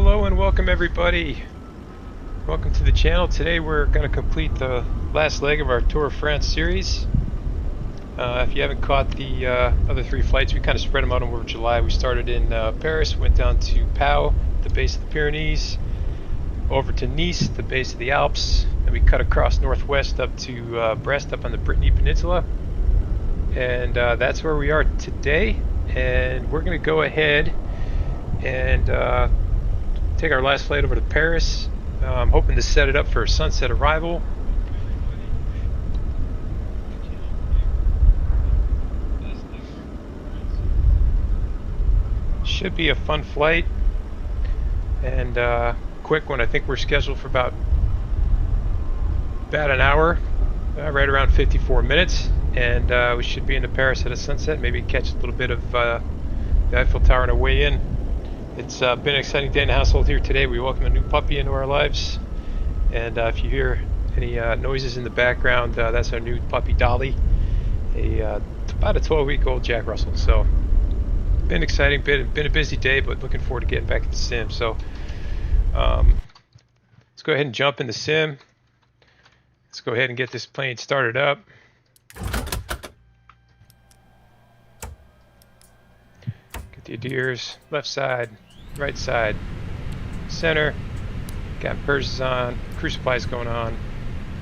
Hello and welcome everybody. Welcome to the channel. Today we're going to complete the last leg of our Tour of France series. If you haven't caught the other three flights, we kind of spread them out over July. We started in Paris, went down to Pau, the base of the Pyrenees, over to Nice, the base of the Alps, and we cut across northwest up to Brest, up on the Brittany Peninsula. And that's where we are today. And we're going to go ahead and take our last flight over to Paris. I'm hoping to set it up for a sunset arrival. Should be a fun flight and quick one. I think we're scheduled for about an hour, right around 54 minutes, and we should be into Paris at a sunset. Maybe catch a little bit of the Eiffel Tower on our way in. It's been an exciting day in the household here today. We welcome a new puppy into our lives, and if you hear any noises in the background, that's our new puppy Dolly, about a 12-week-old Jack Russell. So been exciting, been a busy day, but looking forward to getting back to the sim. So let's go ahead and jump in the sim. Let's go ahead and get this plane started up. Get the ADIRs, left side, right side, center. Got purses on, crew supplies going on,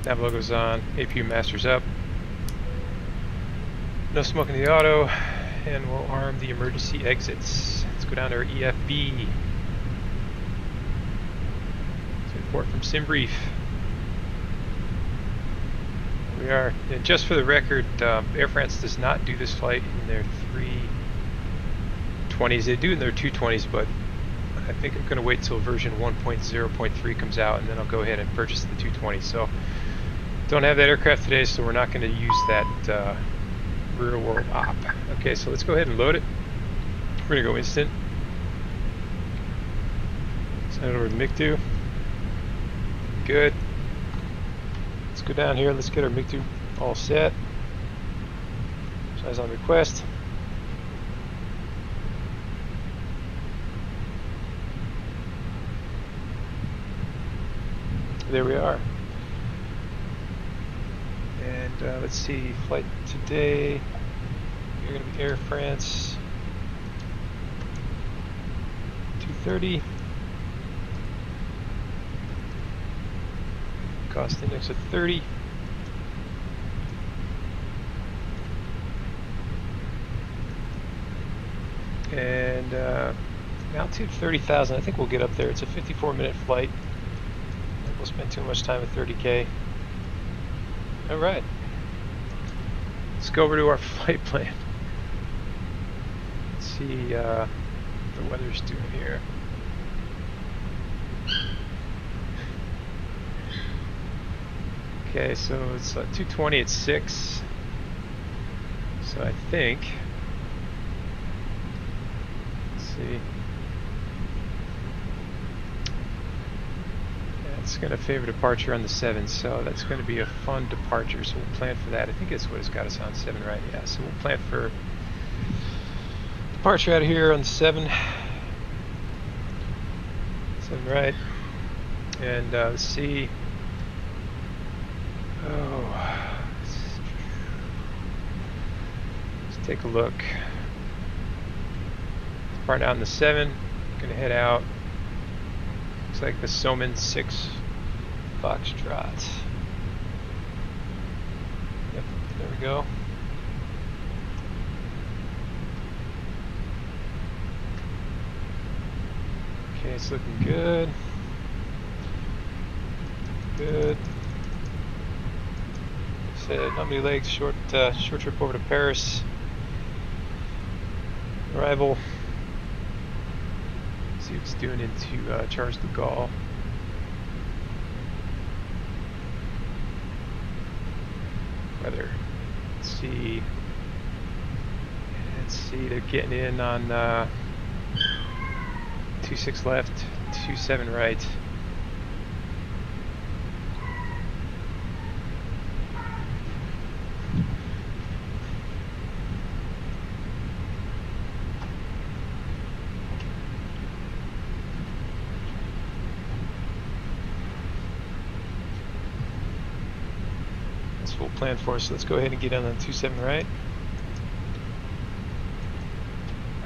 nav logo's on, APU masters up. No smoking in the auto, and we'll arm the emergency exits. Let's go down to our EFB. Let's report from SimBrief. We are, and just for the record, Air France does not do this flight in their 320s. They do in their 220s, but I think I'm going to wait till version 1.0.3 comes out, and then I'll go ahead and purchase the 220. So don't have that aircraft today, so we're not going to use that real world op. Okay, so let's go ahead and load it. We're going to go instant. Send it over to MiG-2. Good. Let's go down here. Let's get our MiG-2 all set. Size on request. There we are. And let's see, flight today, you're going to be Air France 230. Cost index of 30. And altitude 30,000. I think we'll get up there. It's a 54-minute flight. We'll spend too much time at 30K. Alright. Let's go over to our flight plan. Let's see what the weather's doing here. Okay, so it's 220 at 6. So I think, let's see. It's going to favor departure on the 7, so that's going to be a fun departure, so we'll plan for that. I think that's what it's got us on, 7 right, yeah, so we'll plan for departure out of here on the 7 right, and let's see, let's take a look. Depart out on the 7, going to head out. Looks like the Soman 6 Foxtrot. Yep, there we go. Okay, it's looking good. Good. Said not many legs, short trip over to Paris. Arrival. See what it's doing into Charles de Gaulle. Weather. Let's see, they're getting in on 26 left, 27 right. full plan for us. So let's go ahead and get on the 27 right.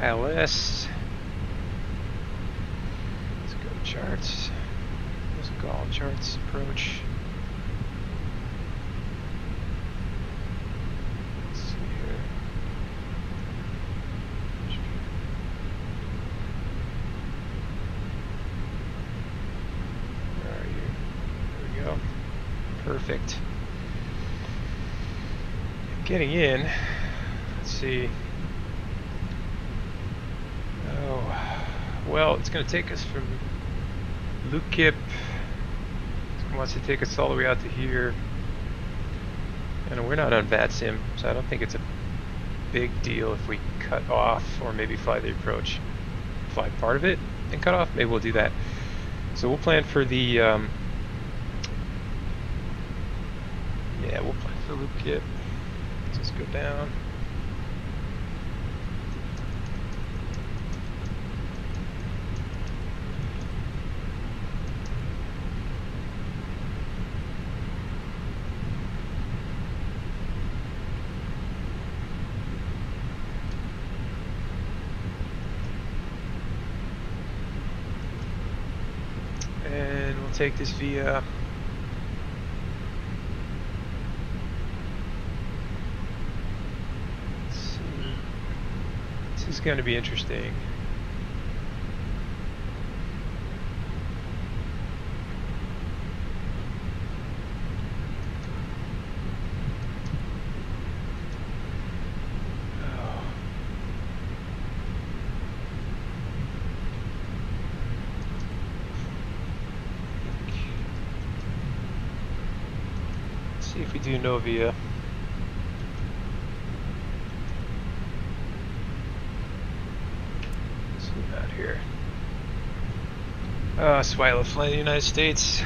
ILS. Let's go to charts. Let's go all charts approach. Let's see here. Where are you? There we go. Perfect. Getting in. Let's see. Oh, well, it's going to take us from Lukip. It wants to take us all the way out to here. And we're not on VATSIM, so I don't think it's a big deal if we cut off or maybe fly the approach. Fly part of it and cut off. Maybe we'll do that. So we'll plan for the yeah, we'll plan for Lukip. Let's just go down. And we'll take this via This is going to be interesting. Oh. Let's see if we do Novia. Out here. Swila flying the United States.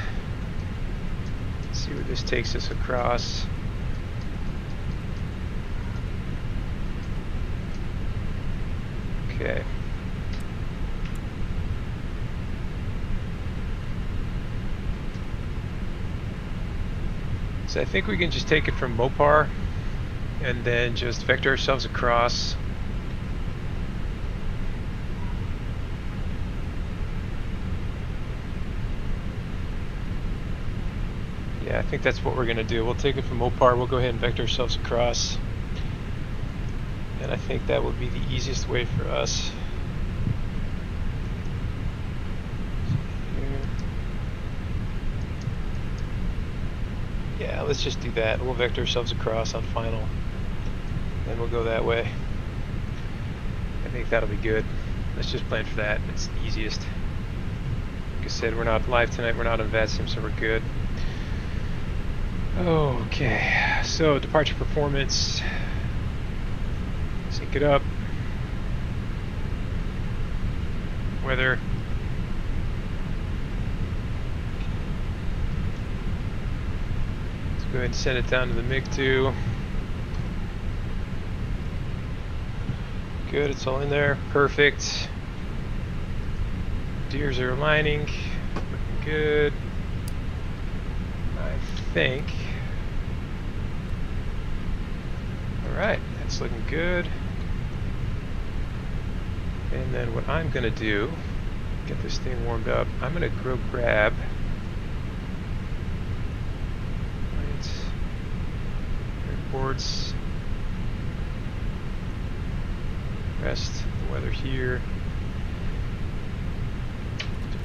Let's see where this takes us across. Okay. So I think we can just take it from Mopar and then just vector ourselves across. Yeah, I think that's what we're going to do. We'll take it from Mopar, we'll go ahead and vector ourselves across. And I think that would be the easiest way for us. Yeah, let's just do that. We'll vector ourselves across on final. Then we'll go that way. I think that'll be good. Let's just plan for that. It's the easiest. Like I said, we're not live tonight. We're not on VATSIM, so we're good. Okay, so departure performance. Sync it up. Weather. Let's go ahead and send it down to the MiG-2. Good, it's all in there. Perfect. Deers are aligning. Looking good. I think. Alright, that's looking good. And then what I'm going to do, get this thing warmed up, I'm going to go grab airports, rest the weather here.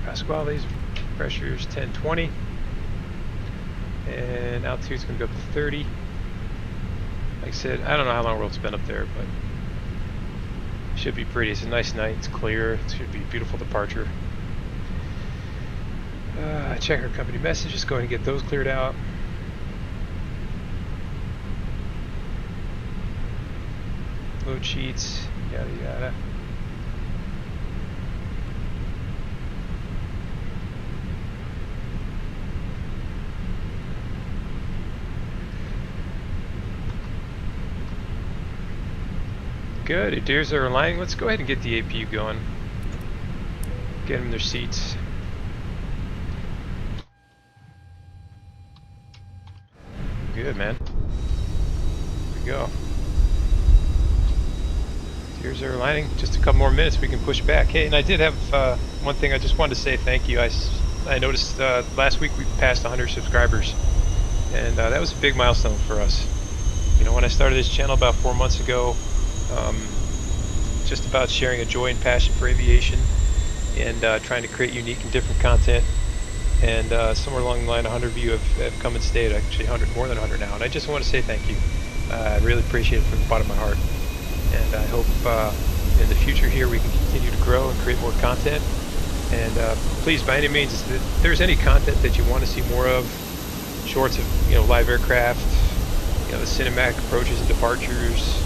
Pasquale's pressure is 1020. And altitude's going to go up to 30. Like I said, I don't know how long we'll spend up there, but it should be pretty. It's a nice night. It's clear. It should be a beautiful departure. Check our company messages. Go ahead and get those cleared out. Load sheets. Yada yada. Good, the deers are aligning. Let's go ahead and get the APU going. Get them their seats. Good, man. go. Here's our lining. Just a couple more minutes, we can push back. Hey, and I did have one thing I just wanted to say thank you. I noticed last week we passed 100 subscribers, and that was a big milestone for us. You know, when I started this channel about 4 months ago, just about sharing a joy and passion for aviation, and trying to create unique and different content. And somewhere along the line, 100 of you have come and stayed. Actually, 100, more than 100 now. And I just want to say thank you. I really appreciate it from the bottom of my heart. And I hope in the future here we can continue to grow and create more content. And please, by any means, if there's any content that you want to see more of, shorts of live aircraft, the cinematic approaches and departures,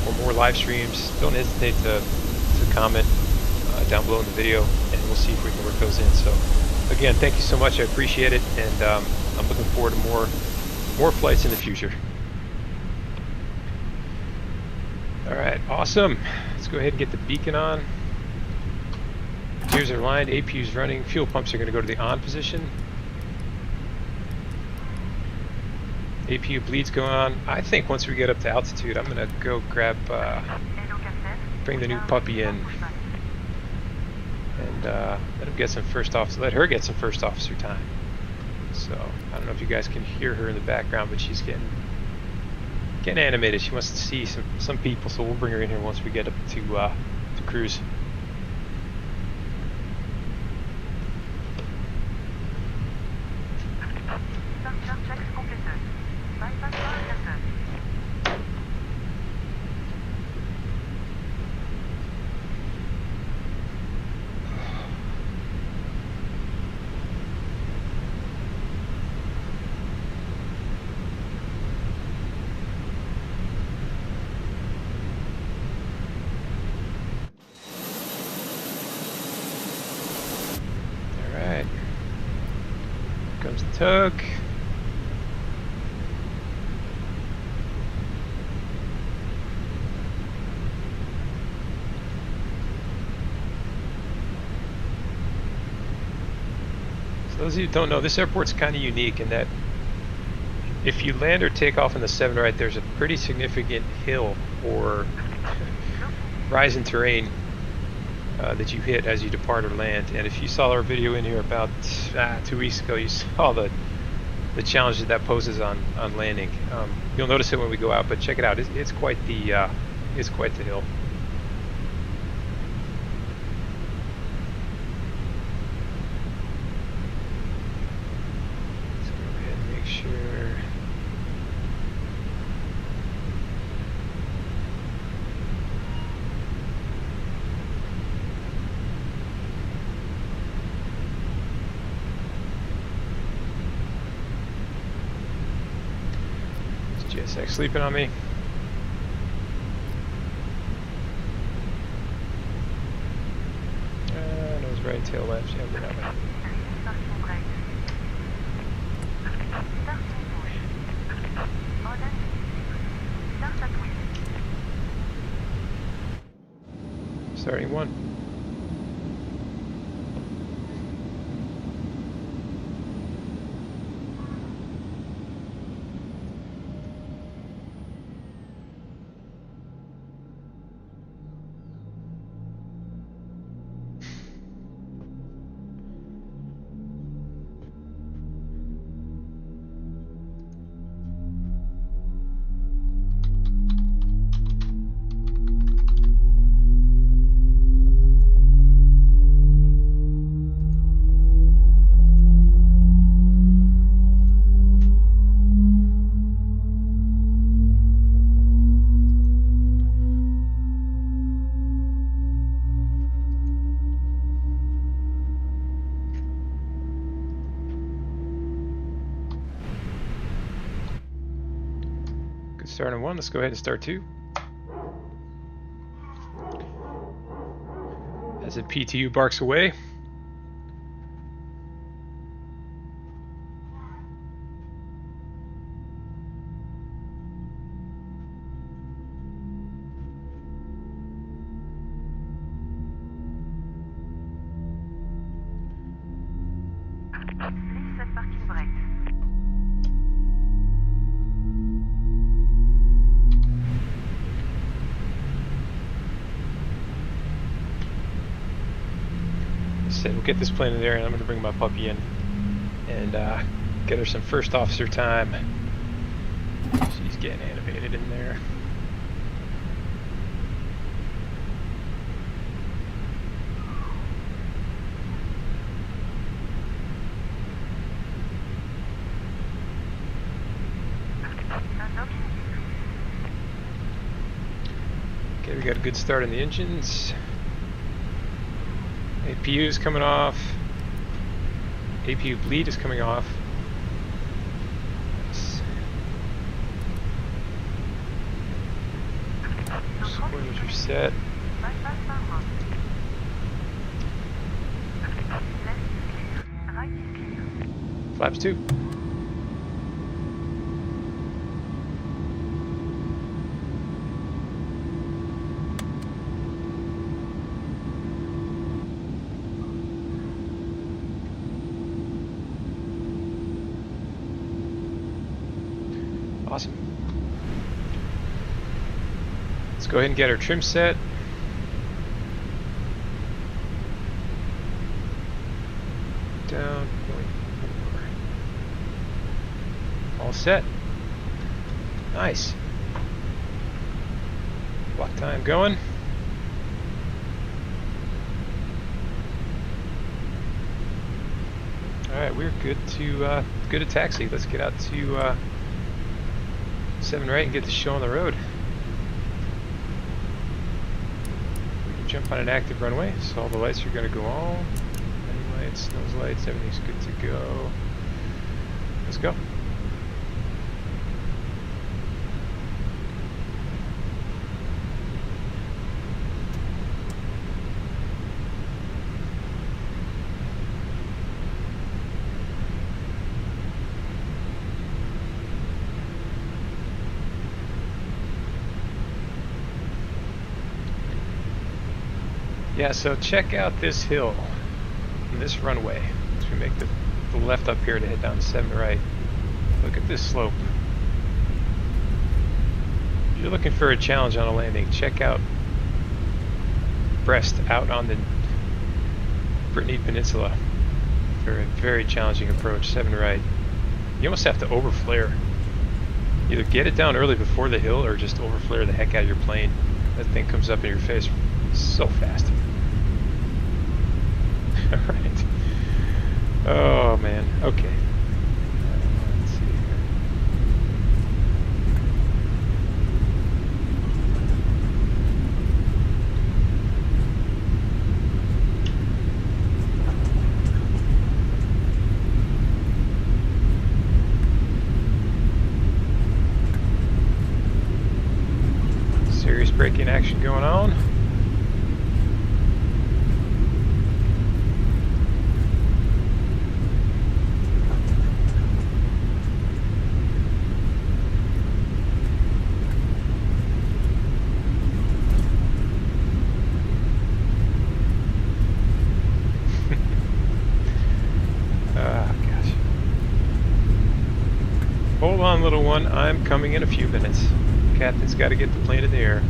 or more live streams, don't hesitate to comment down below in the video, and we'll see if we can work those in. So again, thank you so much. I appreciate it, and I'm looking forward to more flights in the future. Alright, awesome. Let's go ahead and get the beacon on. Gears are lined, APU's running, fuel pumps are going to go to the on position. APU bleed's going on. I think once we get up to altitude, I'm going to go grab, bring the new puppy in, and let him get some let her get some first officer time. So, I don't know if you guys can hear her in the background, but she's getting animated. She wants to see some people, so we'll bring her in here once we get up to cruise. Comes the tug. So those of you who don't know, this airport's kind of unique in that if you land or take off in the 7 right, there's a pretty significant hill or rise in terrain that you hit as you depart or land. And if you saw our video in here about 2 weeks ago, you saw the challenge that poses on landing. You'll notice it when we go out, but check it out. It's quite the hill. Let's go ahead and make sure. GSX sleeping on me. Nose right, tail left. Yeah, we're that way. Starting 1. Start on 1, let's go ahead and start 2. As the PTU barks away. said, we'll get this plane in there, and I'm going to bring my puppy in and get her some first officer time. She's getting animated in there. Okay, we got a good start on the engines. APU is coming off. APU bleed is coming off. Nice. Spoilers are set. Flaps 2. Awesome. Let's go ahead and get our trim set. Down 0.4. All set. Nice. Block time going. Alright, we're good to taxi. Let's get out to 7 right and get the show on the road. We can jump on an active runway, so all the lights are going to go on. Any lights, nose lights, everything's good to go. Let's go. Yeah, so check out this hill and this runway as we make the left up here to head down to 7 right. Look at this slope. If you're looking for a challenge on a landing, check out Brest out on the Brittany Peninsula for a very challenging approach, 7 right. You almost have to overflare. Either get it down early before the hill or just overflare the heck out of your plane. That thing comes up in your face so fast. Alright. Oh man, okay. Let's see here. Serious braking action going on. Hold on, little one. I'm coming in a few minutes. Captain's got to get the plane in the air.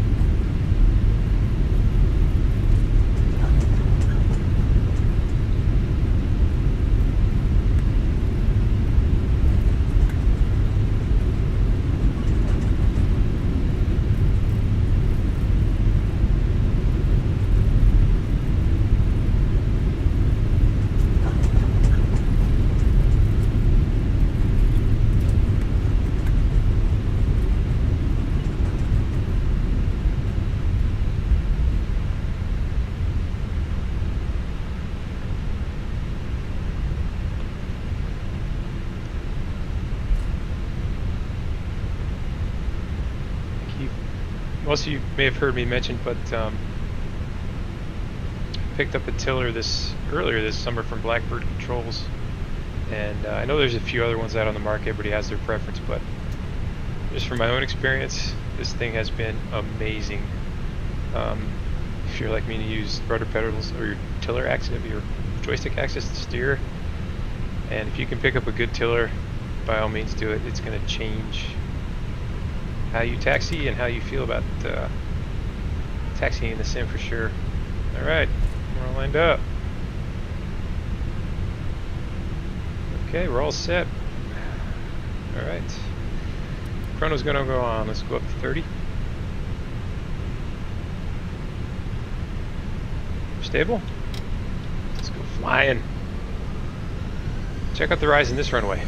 Most of you may have heard me mention, but picked up a tiller earlier this summer from Blackbird Controls, and I know there's a few other ones out on the market. Everybody has their preference, but just from my own experience, this thing has been amazing. If you're like me and you use rudder pedals or your tiller axis, your joystick axis to steer, and if you can pick up a good tiller, by all means do it. It's going to change how you taxi and how you feel about taxiing in the sim for sure. Alright, we're all lined up. Okay, we're all set. Alright. Chrono's gonna go on. Let's go up to 30. Stable. Let's go flying. Check out the rise in this runway.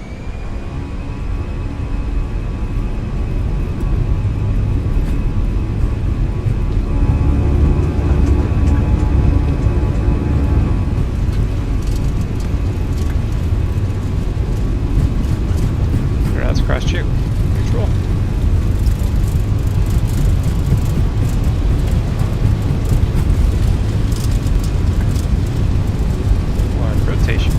Cross check. Neutral. One rotation.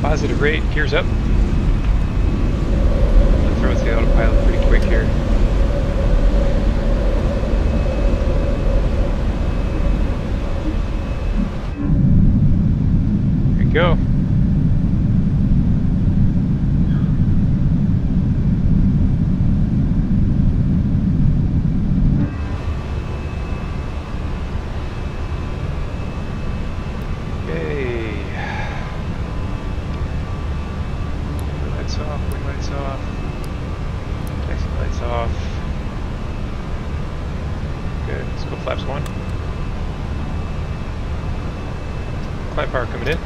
Positive rate, gears up. I'll throw it to the autopilot pretty quick here. Go. Okay. Lights off, wing lights off. Taxi lights off. Good. Let's go flaps 1. Climb power coming in.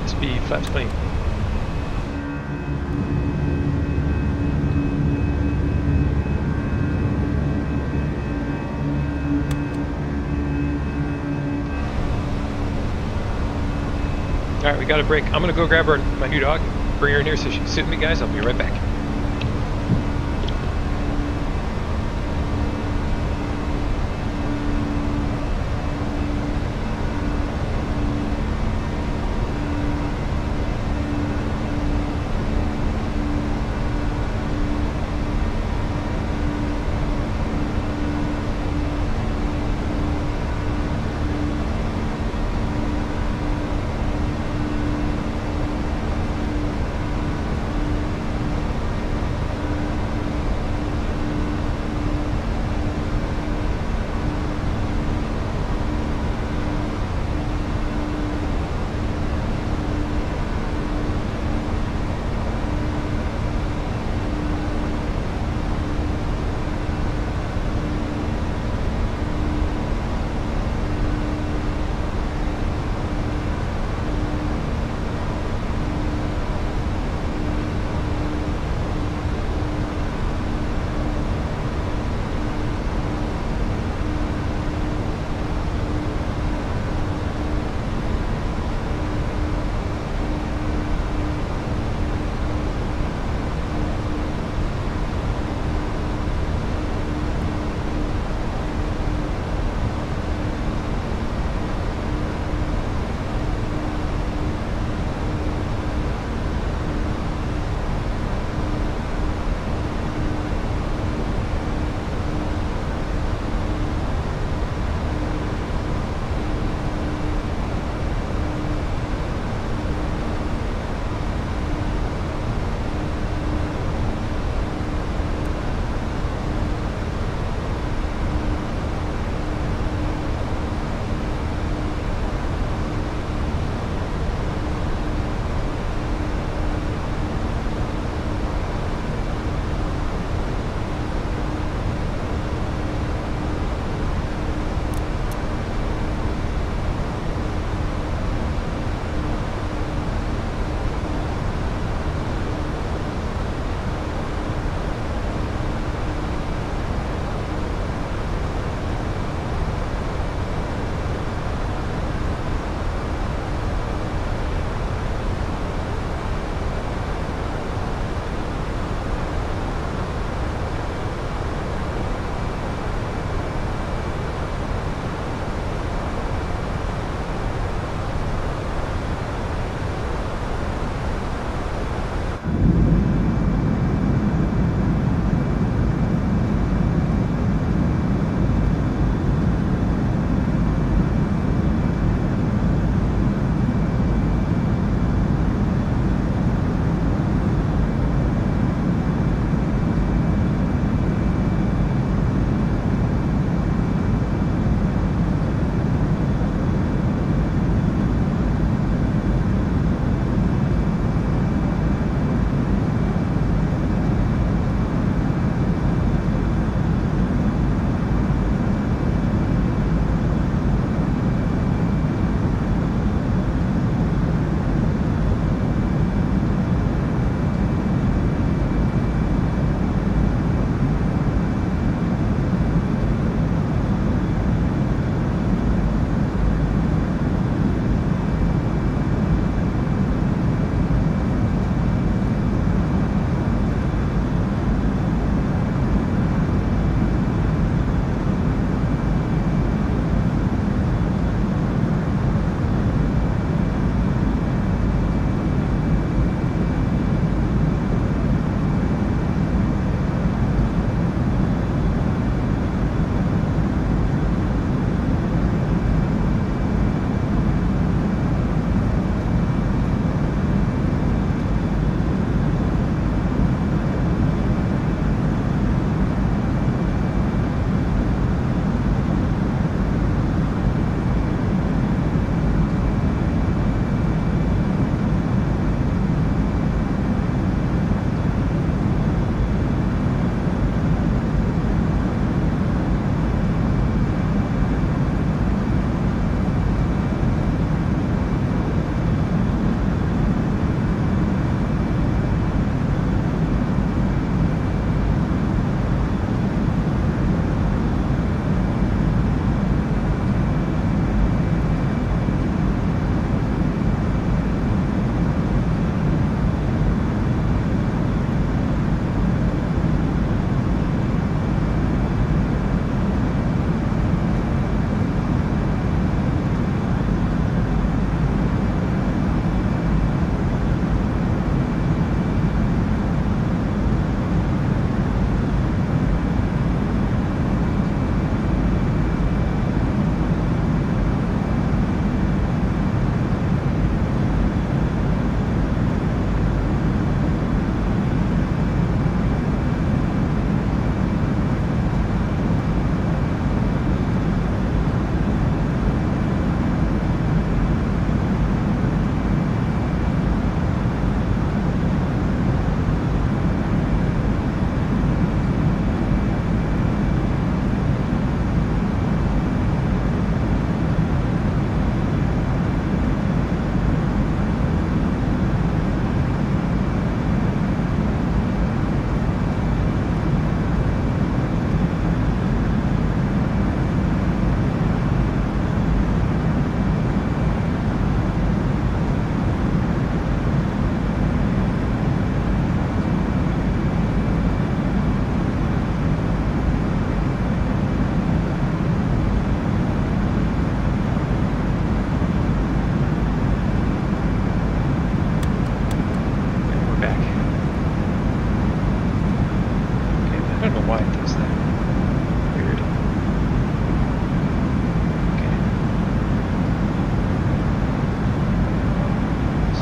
Speed, flaps clean. Alright, we got a break. I'm gonna go grab my new dog, bring her in here so she can sit with me, guys. I'll be right back.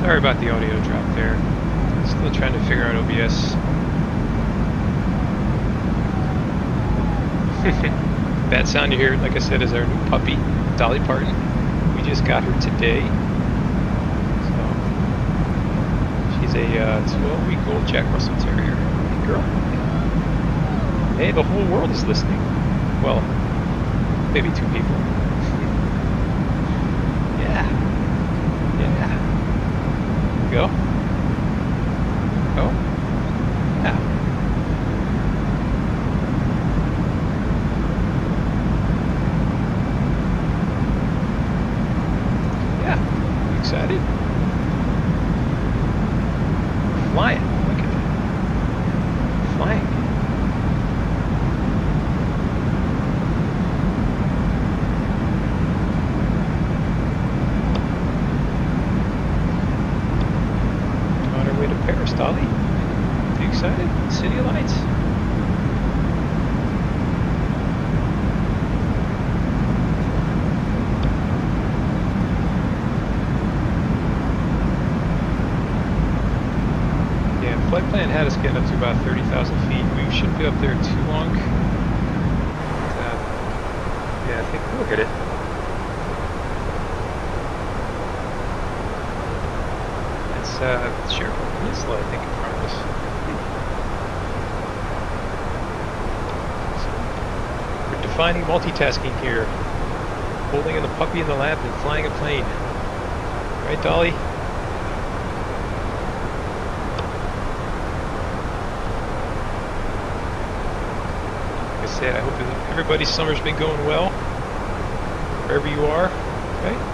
Sorry about the audio drop there. Still trying to figure out OBS. That sound you hear, like I said, is our new puppy, Dolly Parton. We just got her today. So she's a 12-week-old Jack Russell Terrier. Hey, girl. Hey, the whole world is listening. Well, maybe 2 people. Yeah. Go. Oh. Yeah. Yeah. Excited? Flying. Look at that. Flying. Paris, Dolly. Are you excited? City of Lights. Yeah, flight plan had us getting up to about 30,000 feet. We shouldn't be up there too long. Yeah, I think, look at it. Sherwood Peninsula, I think, in front of us. So we're defining multitasking here. Holding in the puppy in the lap and flying a plane. Right, Dolly? Like I said, I hope everybody's summer's been going well. Wherever you are, right?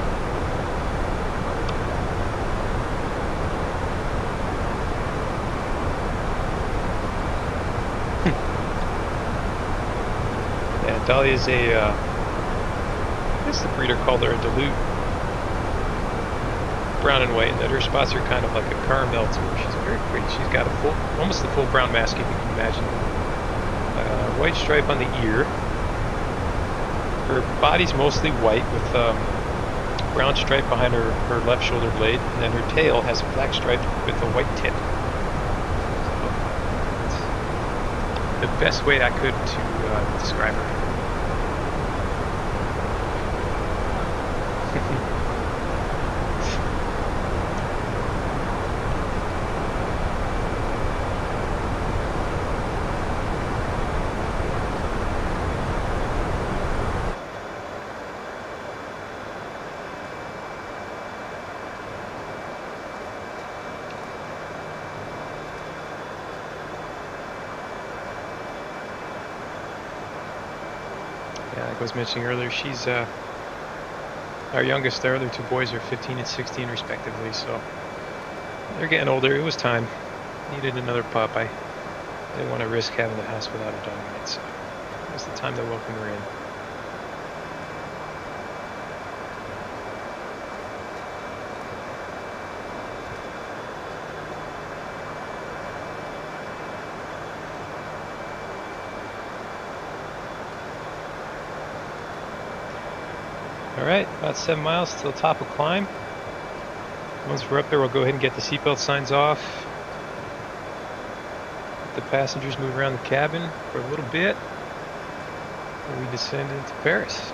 Dolly is I guess the breeder called her a Duluth brown and white, and that her spots are kind of like a caramel to her. She's very pretty. She's got a full, almost the full brown mask if you can imagine. White stripe on the ear. Her body's mostly white with brown stripe behind her left shoulder blade, and then her tail has a black stripe with a white tip. So, the best way I could to describe her. Yeah, like I was mentioning earlier, she's our youngest. Our other 2 boys are 15 and 16 respectively, so they're getting older. It was time. Needed another pup. I didn't want to risk having the house without a dog in it, so it was the time to welcome her in. Alright, about 7 miles to the top of climb. Once we're up there, we'll go ahead and get the seatbelt signs off. Let the passengers move around the cabin for a little bit. And we descend into Paris.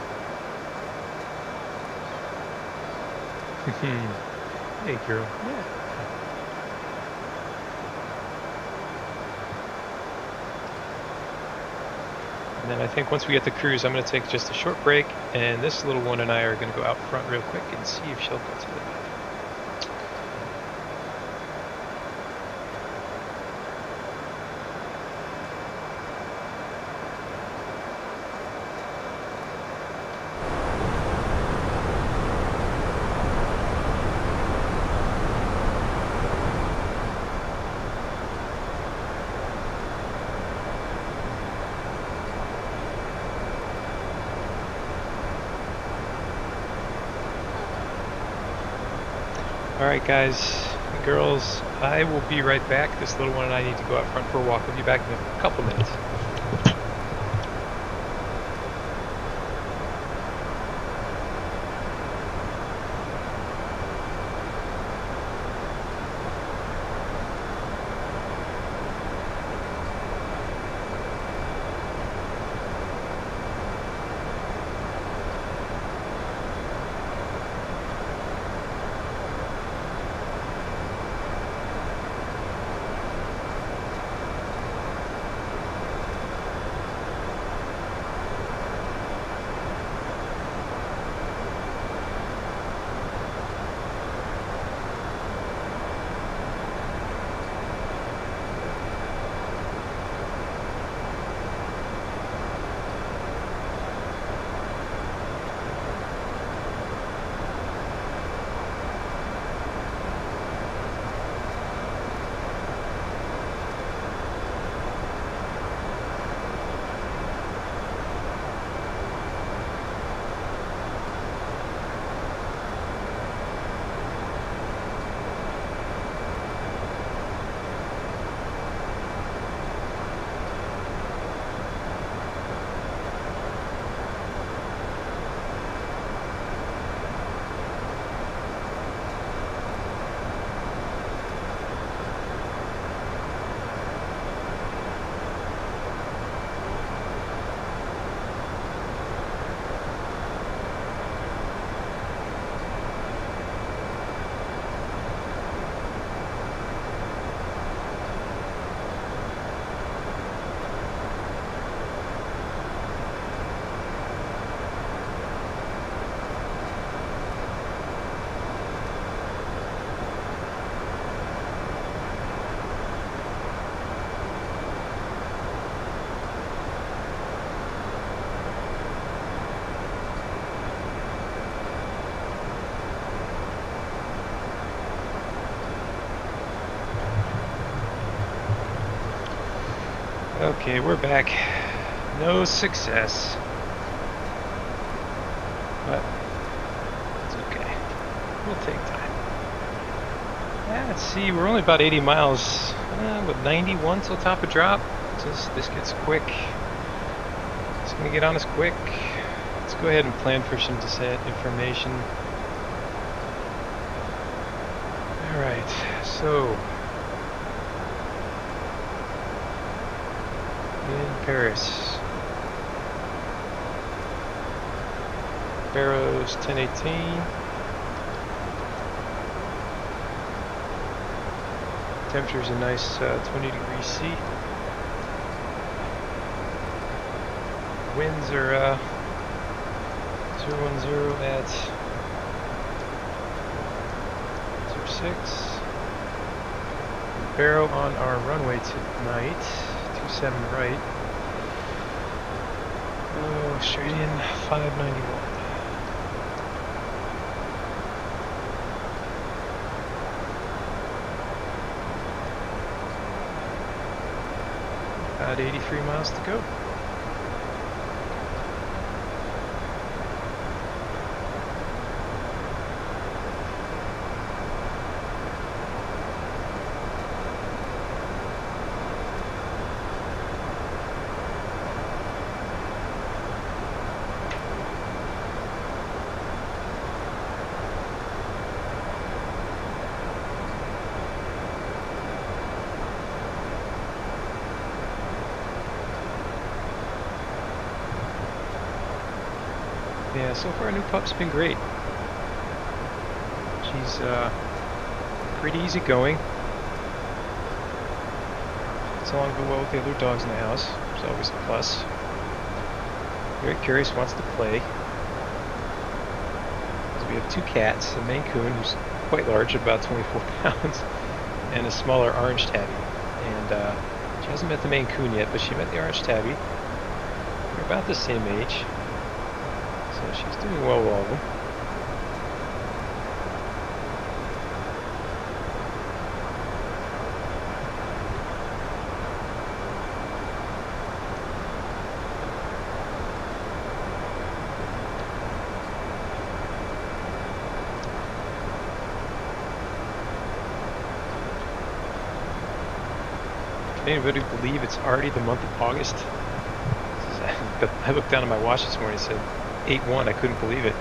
Hey girl. Yeah. And then I think once we get the cruise, I'm going to take just a short break, and this little one and I are going to go out front real quick and see if she'll go to the bathroom. Alright guys, girls, I will be right back. This little one and I need to go out front for a walk. I'll be back in a couple minutes. Okay, we're back. No success. But it's okay. We'll take time. Let's see, we're only about 80 miles with 91 till top of drop. So this gets quick. It's going to get on us quick. Let's go ahead and plan for some descent information. Alright, so in Paris. Barrows 1018. Temperature's a nice 20 degrees C. Winds are 010 at 06. Barrow on our runway tonight, 27 right. Oh, straight in 591. About 83 miles to go. Yeah, so far new pup's been great. She's pretty easygoing. Gets along well with the other dogs in the house. It's always a plus. Very curious, wants to play. So we have two cats, a Maine Coon who's quite large, about 24 pounds, and a smaller orange tabby. And she hasn't met the Maine Coon yet, but she met the orange tabby. They're about the same age. So she's doing well with all of them. Can anybody believe it's already the month of August? I looked down at my watch this morning, it said 8-1, I couldn't believe it.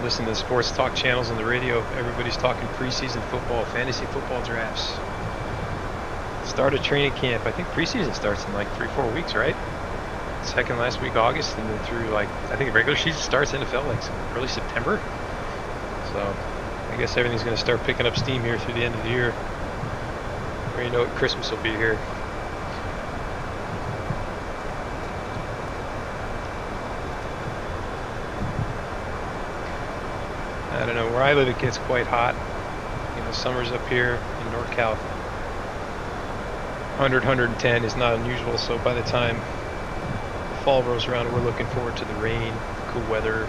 Listen to the sports talk channels on the radio, everybody's talking preseason football, fantasy football drafts. Start of training camp, I think preseason starts in like 3-4 weeks, right? Second last week August, and then through like, I think the regular season starts NFL like early September. So, I guess everything's going to start picking up steam here through the end of the year. Or you know what, Christmas will be here. I don't know, where I live it gets quite hot. You know, summers up here in NorCal, 100, 110 is not unusual, so by the time fall rolls around, we're looking forward to the rain, cool weather.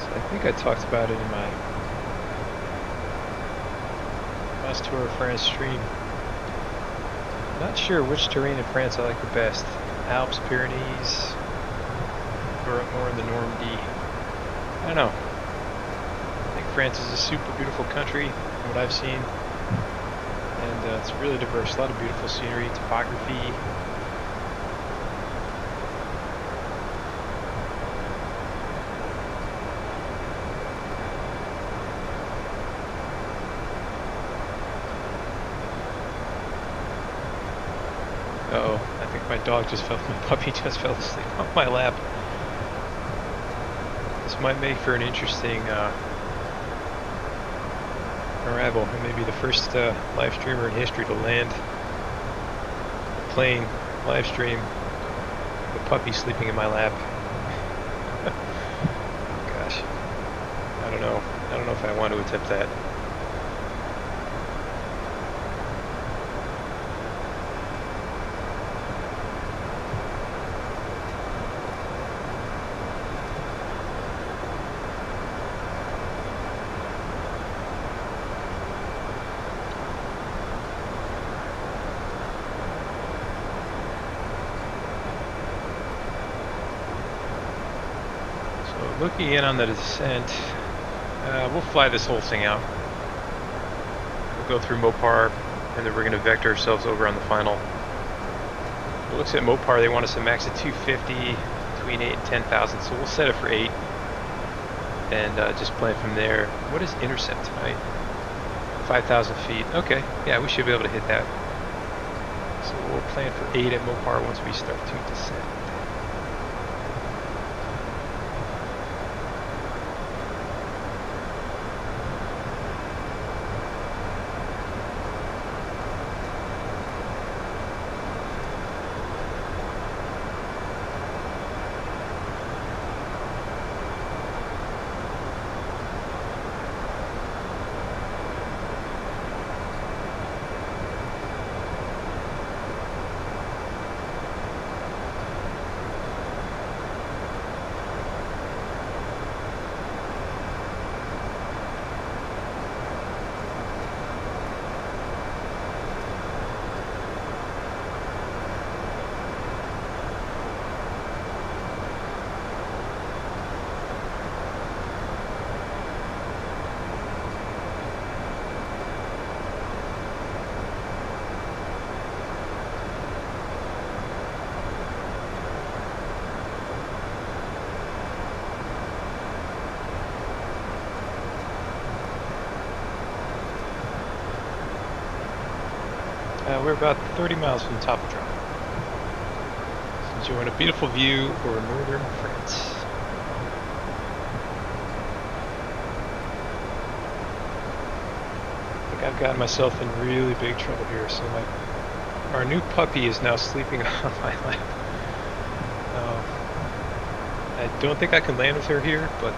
I think I talked about it in my last Tour of France stream. I'm not sure which terrain in France I like the best. Alps, Pyrenees, or up more in the Normandy. I don't know. I think France is a super beautiful country from what I've seen. And it's really diverse. A lot of beautiful scenery, topography. My puppy just fell asleep on my lap. This might make for an interesting arrival. I may be the first live streamer in history to land a plane live stream with a puppy sleeping in my lap. Gosh, I don't know. I don't know if I want to attempt that. Looking in on the descent, we'll fly this whole thing out. We'll go through Mopar, and then we're going to vector ourselves over on the final. It looks at Mopar, they want us to max at 250, between 8 and 10,000, so we'll set it for 8, and just plan from there. What is intercept tonight? 5,000 feet. Okay, yeah, we should be able to hit that. So we'll plan for 8 at Mopar once we start to descend. We're about 30 miles from the top of drop. So enjoying a beautiful view over northern France. I think I've gotten myself in really big trouble here. So our new puppy is now sleeping on my lap. I don't think I can land with her here, but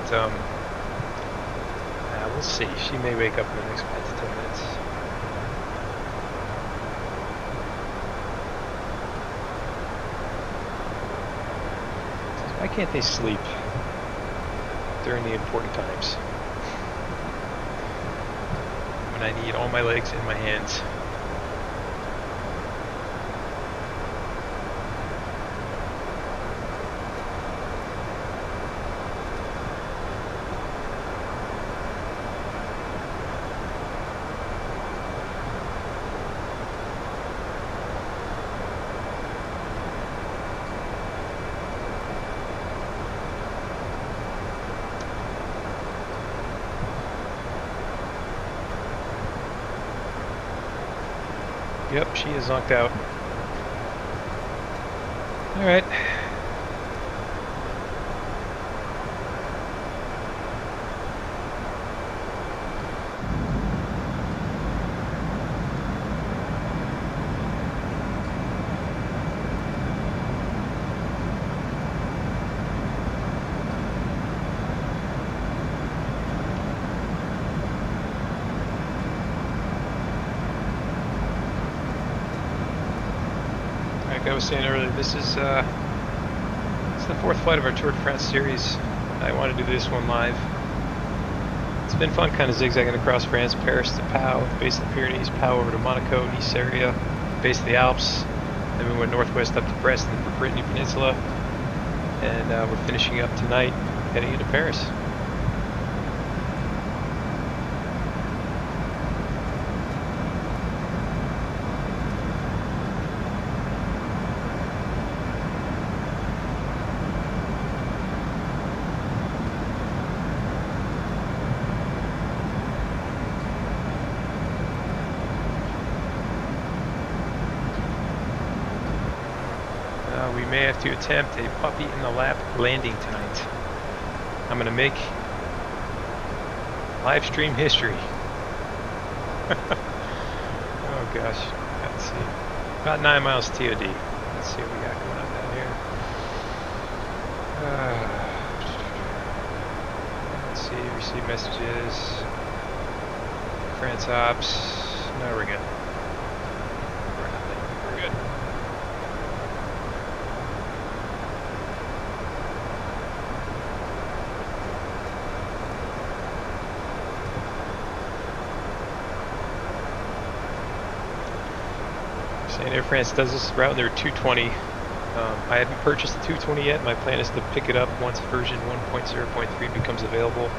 we'll see. She may wake up in the next 5 to 10 minutes. Why can't they sleep during the important times? When I need all my legs and my hands. Yep, she is knocked out. Alright. Like I was saying earlier, this is it's the 4th flight of our Tour de France series. I want to do this one live. It's been fun kind of zigzagging across France, Paris to Pau, base of the Pyrenees, Pau over to Monaco, Nice area, base of the Alps. Then we went northwest up to Brest and the Brittany Peninsula. And we're finishing up tonight, heading into Paris. may have to attempt a puppy in the lap landing tonight. I'm going to make live stream history. Oh gosh, let's see. About 9 miles TOD. Let's see what we got going on down here. Let's see, receive messages. France ops. No, we're good. We're good. And Air France does this route in their 220. I haven't purchased the 220 yet. My plan is to pick it up once version 1.0.3 becomes available.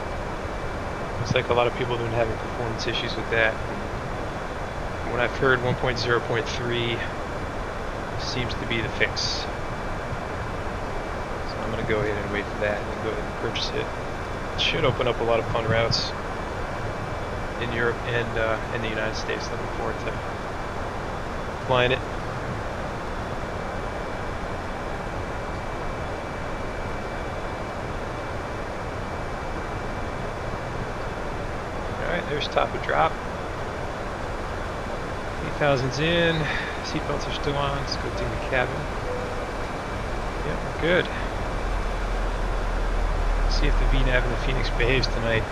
Looks like a lot of people have been having performance issues with that. And when I've heard 1.0.3 seems to be the fix. So I'm going to go ahead and wait for that and then go ahead and purchase it. It should open up a lot of fun routes in Europe and in the United States. Looking forward to flying it. Alright, there's top of drop. 8,000's in. Seatbelts are still on. Let's go ding the cabin. Yep, we're good. See if the VNAV in the Phoenix behaves tonight.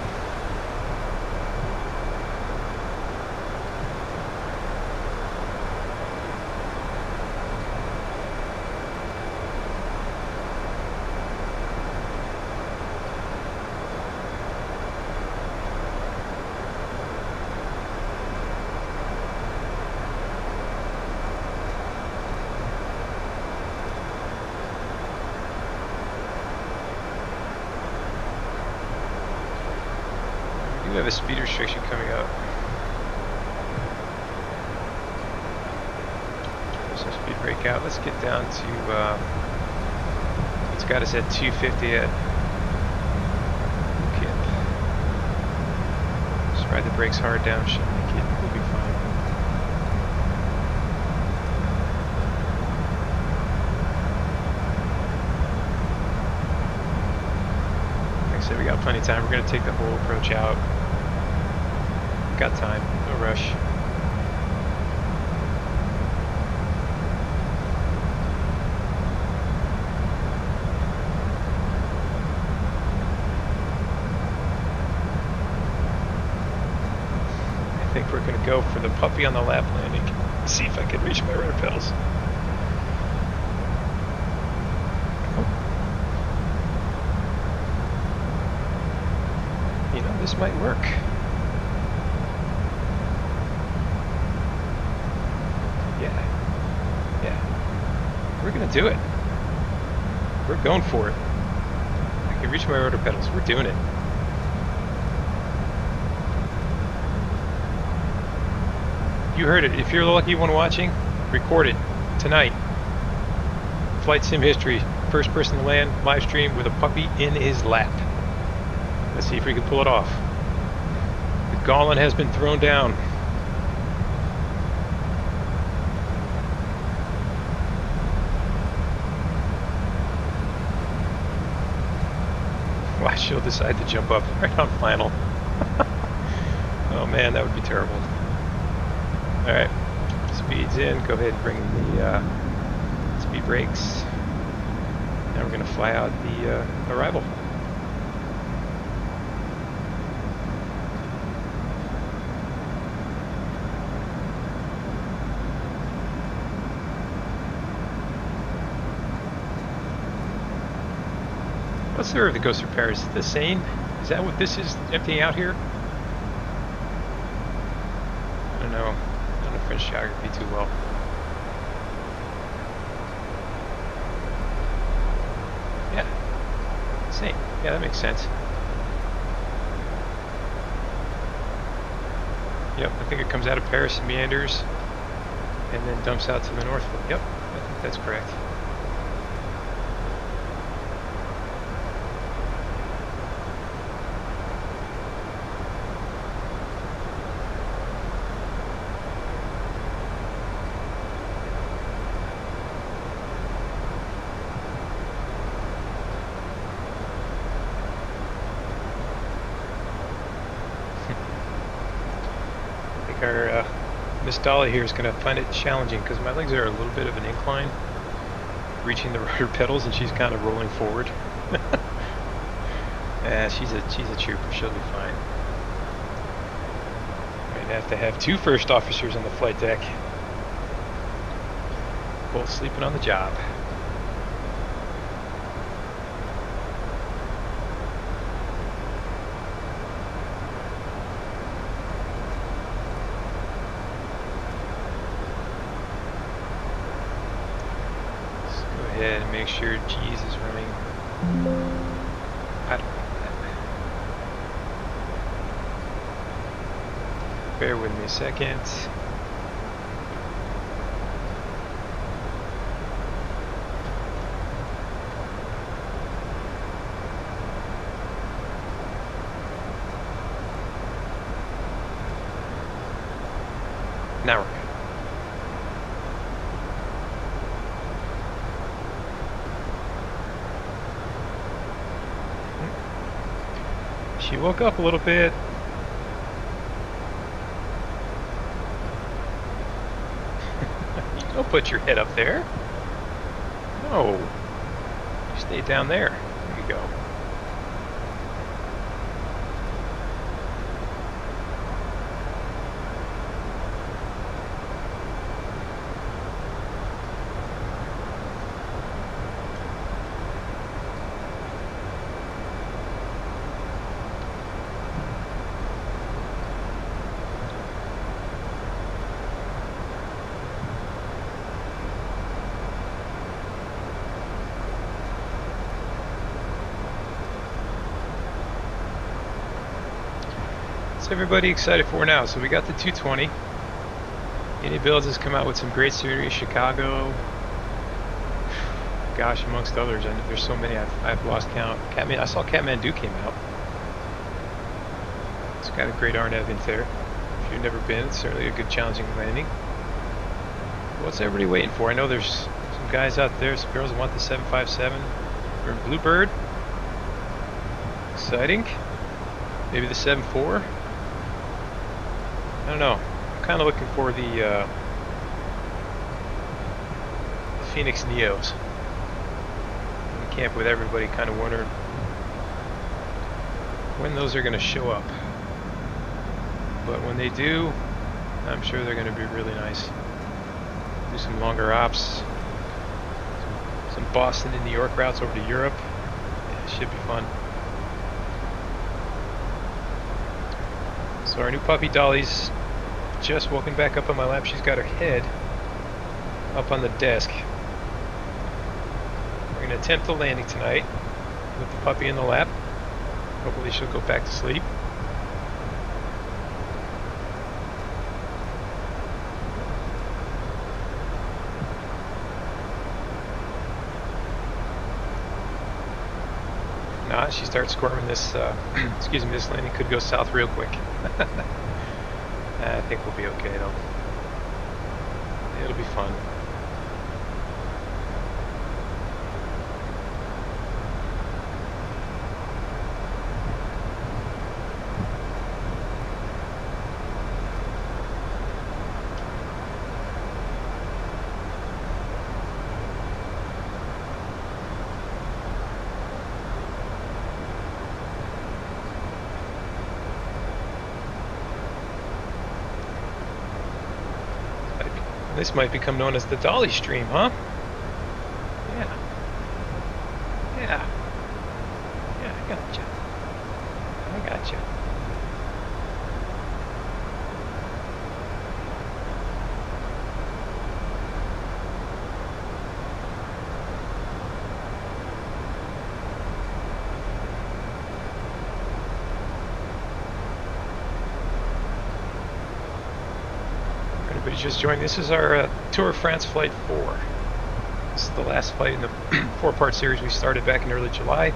We have a speed restriction coming up. So speed breakout. Let's get down to, it's got us at 250 at Kip. Just ride the brakes hard down, should make it, we'll be fine. Like I said, we got plenty of time. We're going to take the whole approach out. Got time, no rush. I think we're going to go for the puppy on the lap landing. See if I can reach my rudder pedals. You know, this might work. We're gonna do it. We're going for it. I can reach my rudder pedals. We're doing it. You heard it. If you're the lucky one watching, record it tonight. Flight sim history. First person to land, live stream with a puppy in his lap. Let's see if we can pull it off. The gauntlet has been thrown down. She'll decide to jump up right on flannel. Oh man, that would be terrible. Alright, speed's in. Go ahead and bring the speed brakes. Now we're going to fly out the arrival. What's the river that goes through Paris? The Seine? Is that what this is emptying out here? I don't know. I don't know French geography too well. Yeah. Seine. Yeah, that makes sense. Yep, I think it comes out of Paris and meanders and then dumps out to the north. Yep, I think that's correct. our Miss Dolly here is going to find it challenging because my legs are a little bit of an incline, reaching the rudder pedals, and she's kind of rolling forward. She's a trooper. She'll be fine. Might have to have 2 first officers on the flight deck, both sleeping on the job. And make sure G's is running. I don't know that. Bear with me a second. Now we're good. She woke up a little bit. You don't put your head up there. No. You stay down there. There you go. What's everybody excited for now? So we got the 220. Any Builds has come out with some great series. Chicago, gosh, amongst others. I know there's so many I've lost count. I saw Kathmandu came out. It's got a great RNAV in there. If you've never been, it's certainly a good challenging landing. What's everybody waiting for? I know there's some guys out there, some girls want the 757 or Bluebird. Exciting. Maybe the 7.4. I don't know. I'm kind of looking for the Phoenix Neos. In camp with everybody, kind of wondering when those are going to show up. But when they do, I'm sure they're going to be really nice. Do some longer ops, some Boston and New York routes over to Europe. Yeah, it should be fun. So our new puppy Dolly's just woken back up on my lap. She's got her head up on the desk. We're going to attempt the landing tonight with the puppy in the lap. Hopefully she'll go back to sleep. If not, she starts squirming, this excuse me, this landing could go south real quick. I think we'll be okay though. It'll be fun. This might become known as the Dolly stream, huh? Yeah. Yeah. Yeah, I gotcha. I gotcha. Just joined. This is our Tour of France Flight 4. This is the last flight in the 4-part series we started back in early July.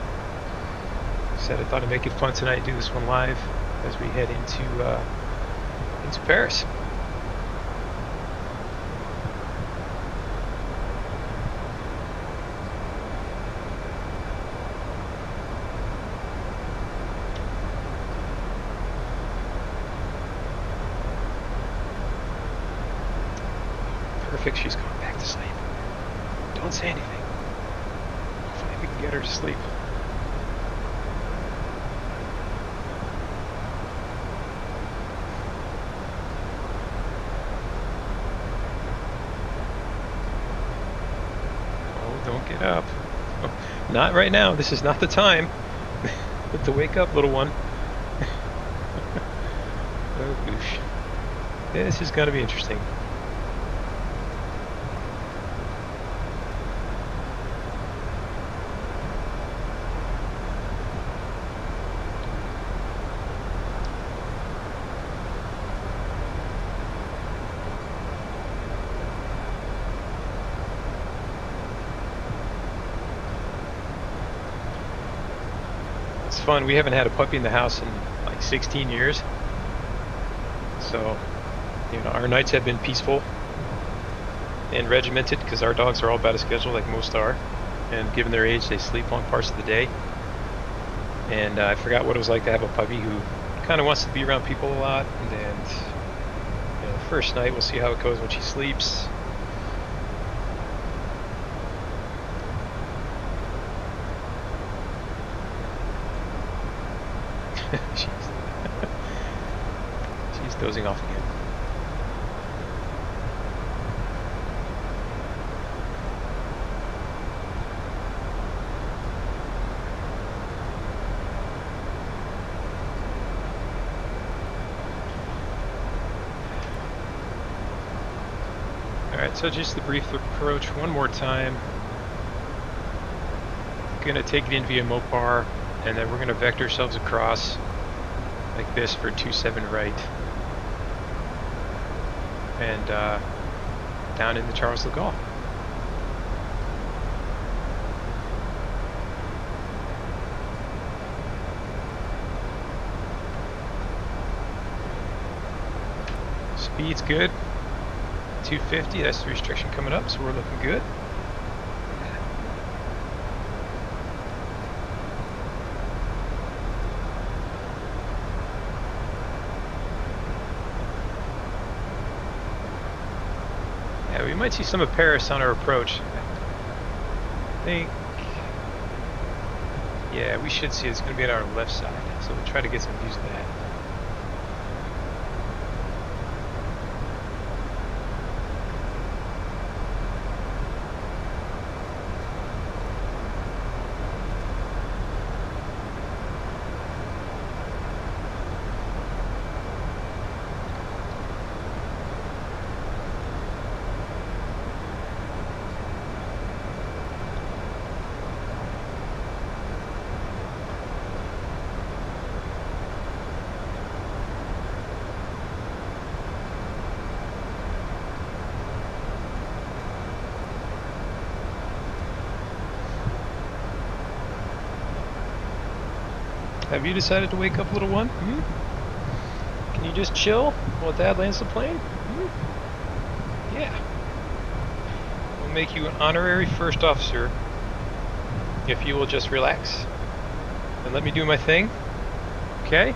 Said I thought I'd make it fun tonight and do this one live as we head into Paris. perfect. She's going back to sleep. Don't say anything. Hopefully we can get her to sleep. Oh, don't get up. Oh, not right now. This is not the time to wake up, little one. Oh, goosh. This is going to be interesting. It's fun. We haven't had a puppy in the house in like 16 years. So, you know, our nights have been peaceful and regimented because our dogs are all about a schedule like most are. And given their age, they sleep long parts of the day. And I forgot what it was like to have a puppy who kind of wants to be around people a lot. And, you know, the first night, we'll see how it goes when she sleeps. She's dozing off again. Alright, so just the brief approach one more time. Gonna take it in via Mopar, and then we're gonna vector ourselves across like this for 27 right. And down into Charles de Gaulle. Speed's good. 250, that's the restriction coming up, so we're looking good. Yeah, we might see some of Paris on our approach. I think, yeah, we should see it's going to be on our left side, so we'll try to get some views of that. Have you decided to wake up, little one? Can you just chill while Dad lands the plane? Yeah. We'll make you an honorary first officer if you will just relax and let me do my thing. Okay?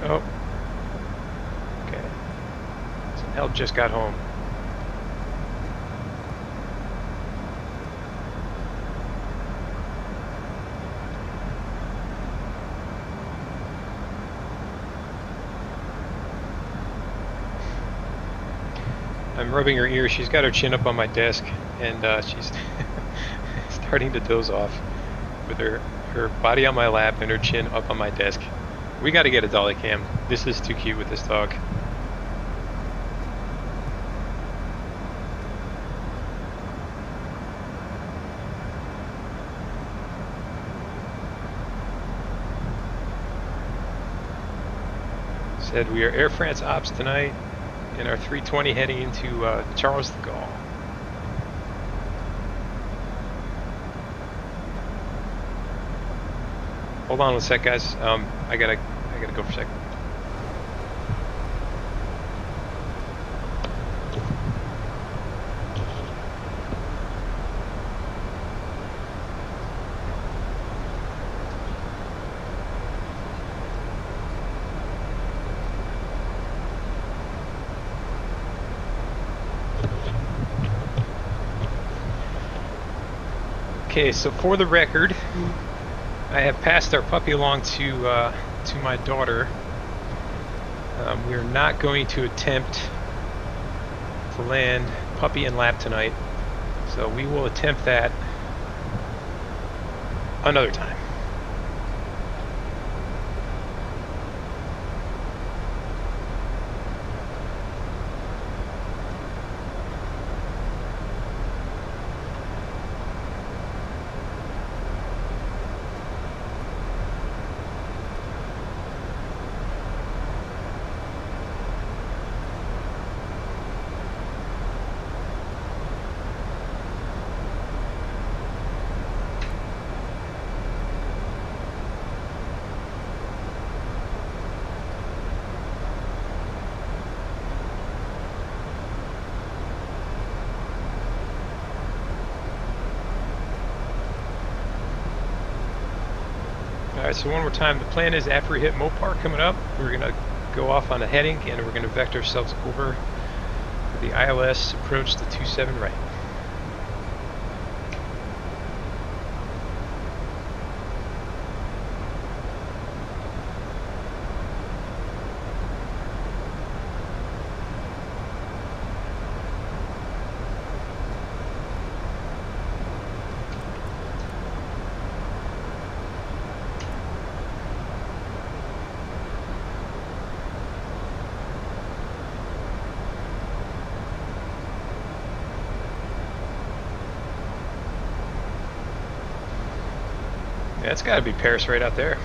Oh. Okay. Some help just got home. I'm rubbing her ear. She's got her chin up on my desk, and she's starting to doze off with her her body on my lap and her chin up on my desk. We got to get a dolly cam. This is too cute with this dog. Said we are Air France ops tonight in our 320 heading into Charles de Gaulle. Hold on one sec, guys. I gotta go for a second. Okay, so for the record, I have passed our puppy along to my daughter. We are not going to attempt to land puppy and lap tonight, so we will attempt that another time. Alright, so one more time, the plan is after we hit Mopar coming up, we're going to go off on a heading and we're going to vector ourselves over the ILS approach to 27 right. Yeah, it's got to be Paris right out there.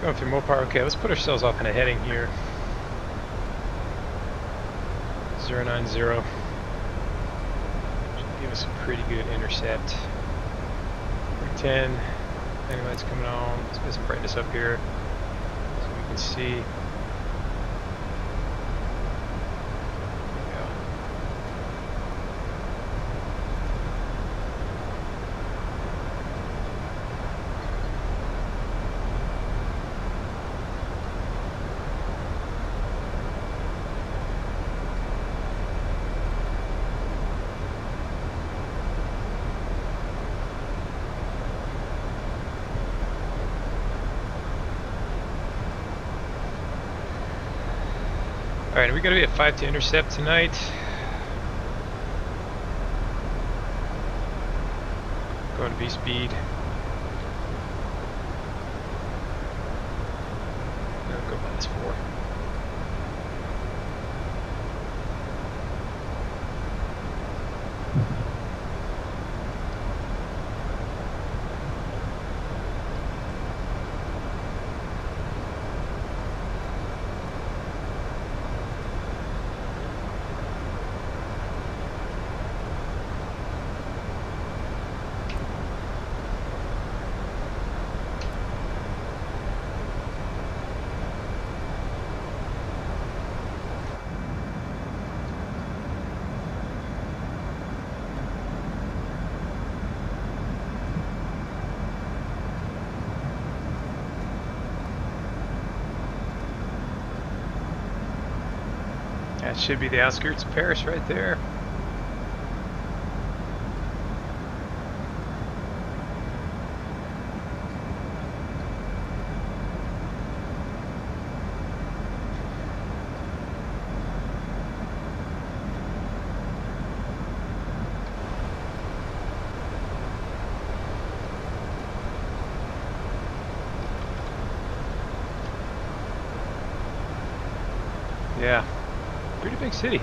Going through Mopar. Okay, let's put ourselves off in a heading here. 090. Should give us a pretty good intercept. 10. Landing lights coming on. Let's get some brightness up here so we can see. Alright, we gotta be at 5 to intercept tonight. Going to V speed. No, go -4. That should be the outskirts of Paris right there. Yeah, pretty big city.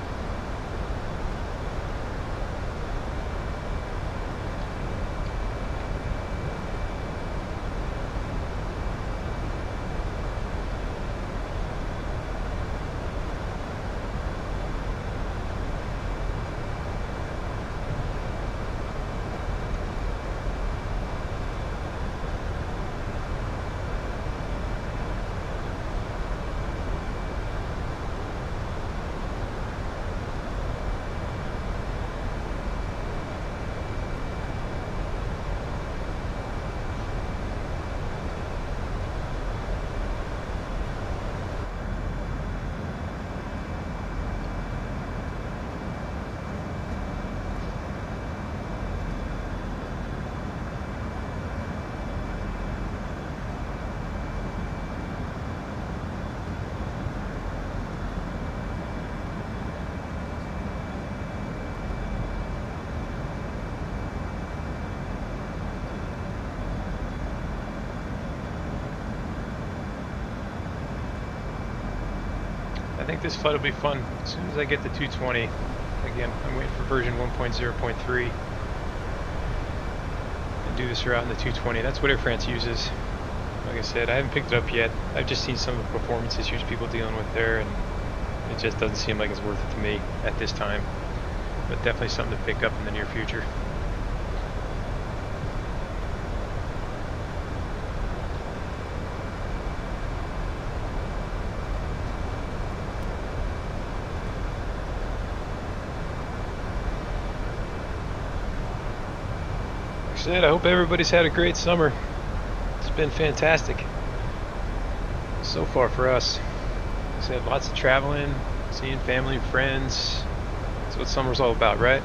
I think this flight will be fun as soon as I get the 220. Again, I'm waiting for version 1.0.3 and do this route in the 220. That's what Air France uses. Like I said, I haven't picked it up yet. I've just seen some of the performance issues people dealing with there, and it just doesn't seem like it's worth it to me at this time. But definitely something to pick up in the near future. I hope everybody's had a great summer. It's been fantastic so far for us. Like I said, lots of traveling, seeing family and friends. That's what summer's all about, right?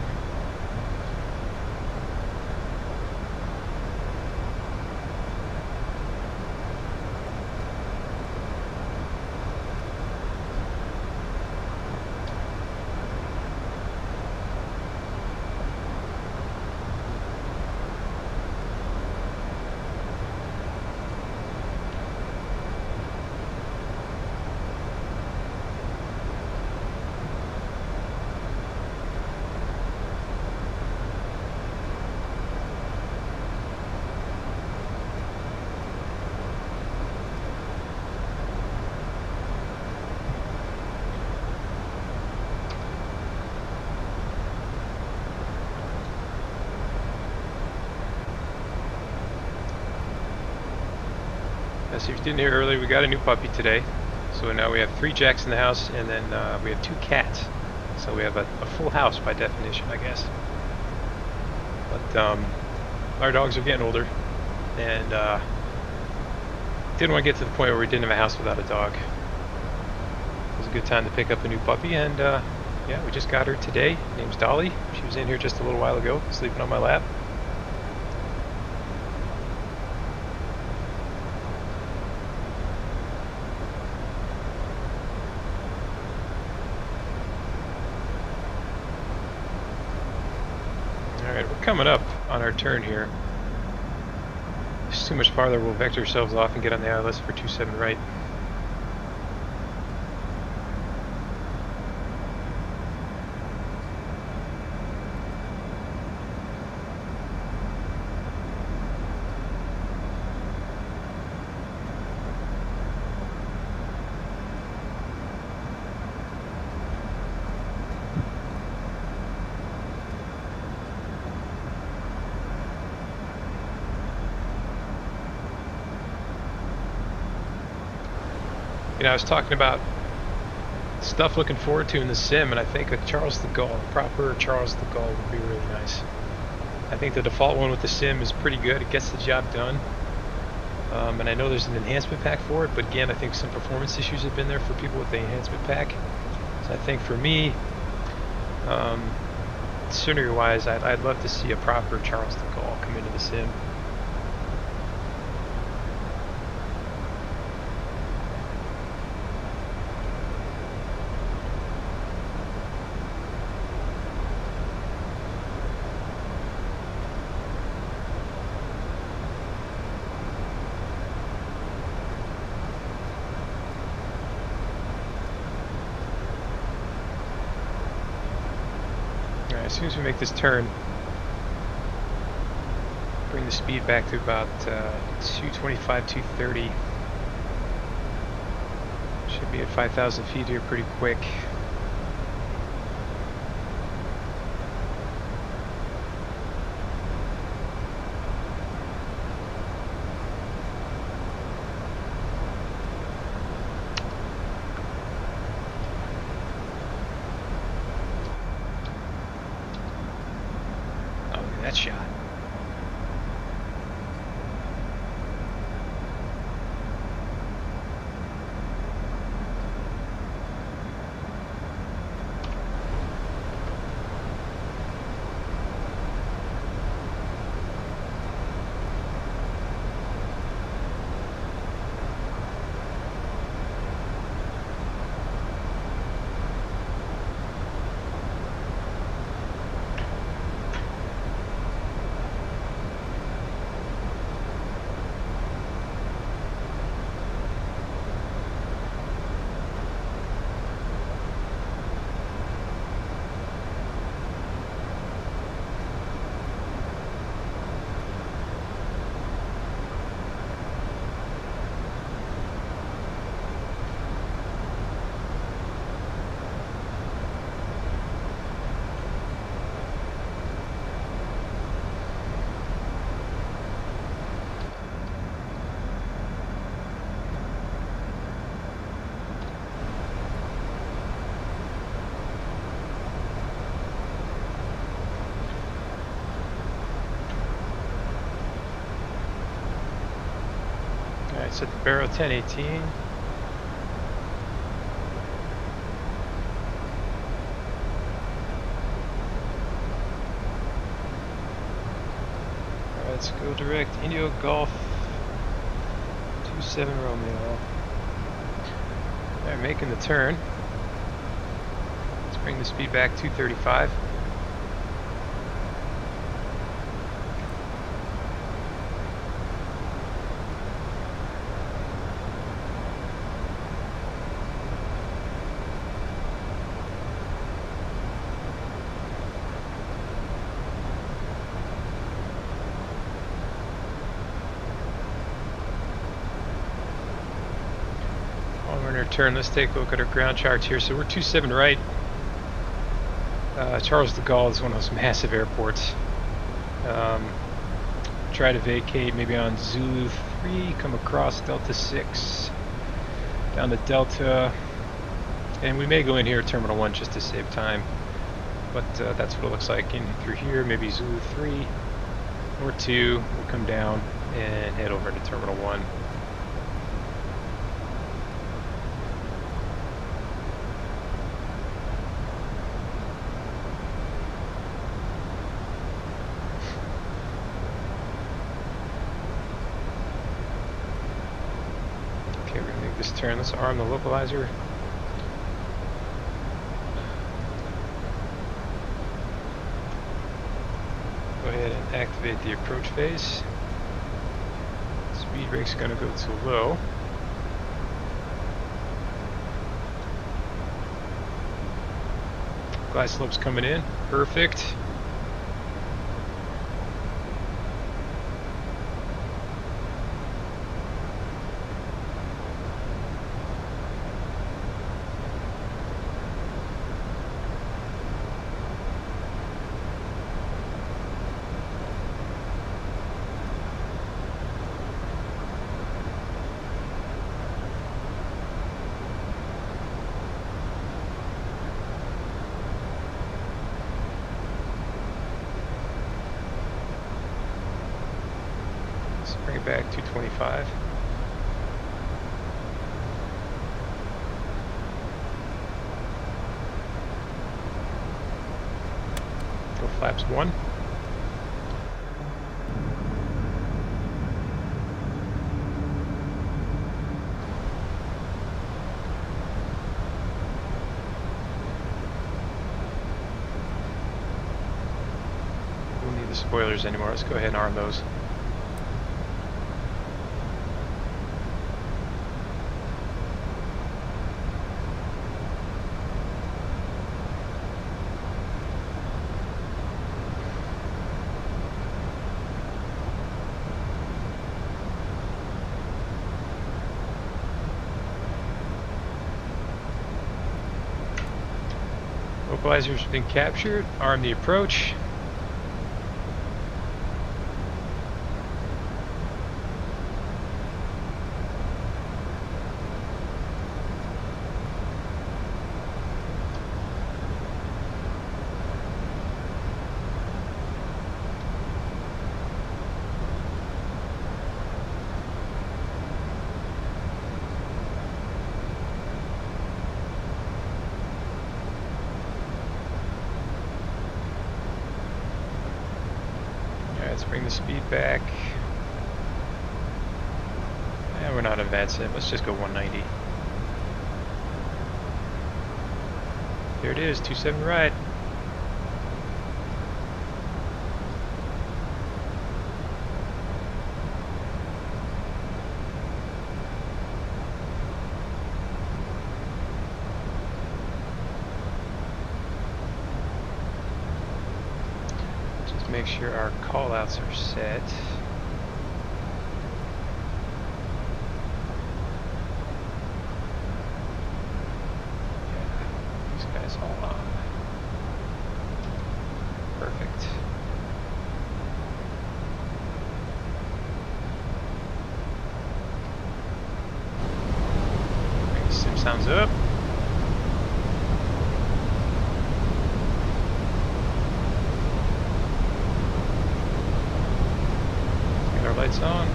So if you didn't hear earlier, we got a new puppy today. So now we have 3 Jacks in the house, and then we have 2 cats. So we have a full house by definition, I guess. But our dogs are getting older, and didn't want to get to the point where we didn't have a house without a dog. It was a good time to pick up a new puppy, and yeah, we just got her today. Her name's Dolly. She was in here just a little while ago, sleeping on my lap. Alright, we're coming up on our turn here. It's too much farther, we'll vector ourselves off and get on the ILS for 27 right. You know, I was talking about stuff looking forward to in the sim, and I think a Charles de Gaulle, proper Charles de Gaulle would be really nice. I think the default one with the sim is pretty good. It gets the job done. And I know there's an enhancement pack for it, but again, I think some performance issues have been there for people with the enhancement pack. So I think for me, scenery-wise, I'd love to see a proper Charles de Gaulle come into the sim. As soon as we make this turn, bring the speed back to about 225, 230. Should be at 5,000 feet here pretty quick. That shot. Alright, set the barrel 1018. Alright, let's go direct Indio Golf 27 Romeo. Alright, making the turn. Let's bring the speed back 235. Turn. Let's take a look at our ground charts here. So we're 27 right. Charles de Gaulle is one of those massive airports. Try to vacate maybe on Zulu 3, come across Delta 6, down to Delta, and we may go in here at Terminal 1 just to save time, but that's what it looks like. In through here, maybe Zulu 3 or 2, we'll come down and head over to Terminal 1. This turn, let's arm the localizer. Go ahead and activate the approach phase. Speed brake's going to go to low. Glide slope's coming in, perfect. Bring it back 225. flaps 1. We don't need the spoilers anymore. Let's go ahead and arm those. Localizers have been captured. Arm the approach. Let's bring the speed back. Yeah, we're not advancing. Let's just go 190. There it is, 27 right. Make sure our callouts are set. Yeah, these guys all on. Perfect. Bring the sim sounds up. Lights on.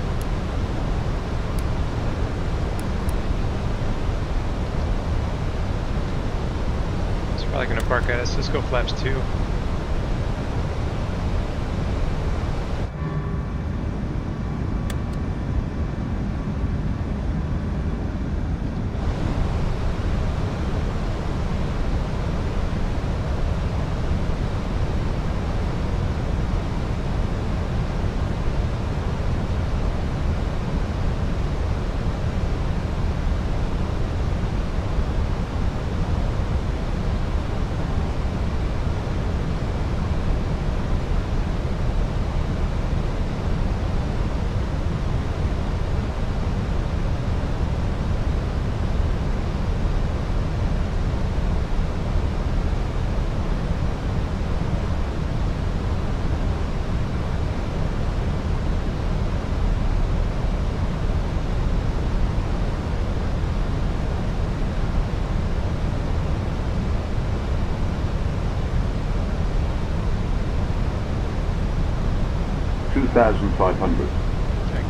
It's probably going to bark at us. Let's go flaps 2.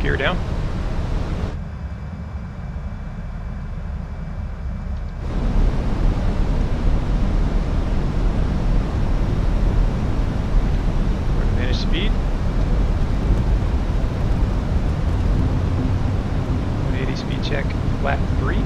Gear down. We're to manage speed. 180 speed check, flat 3.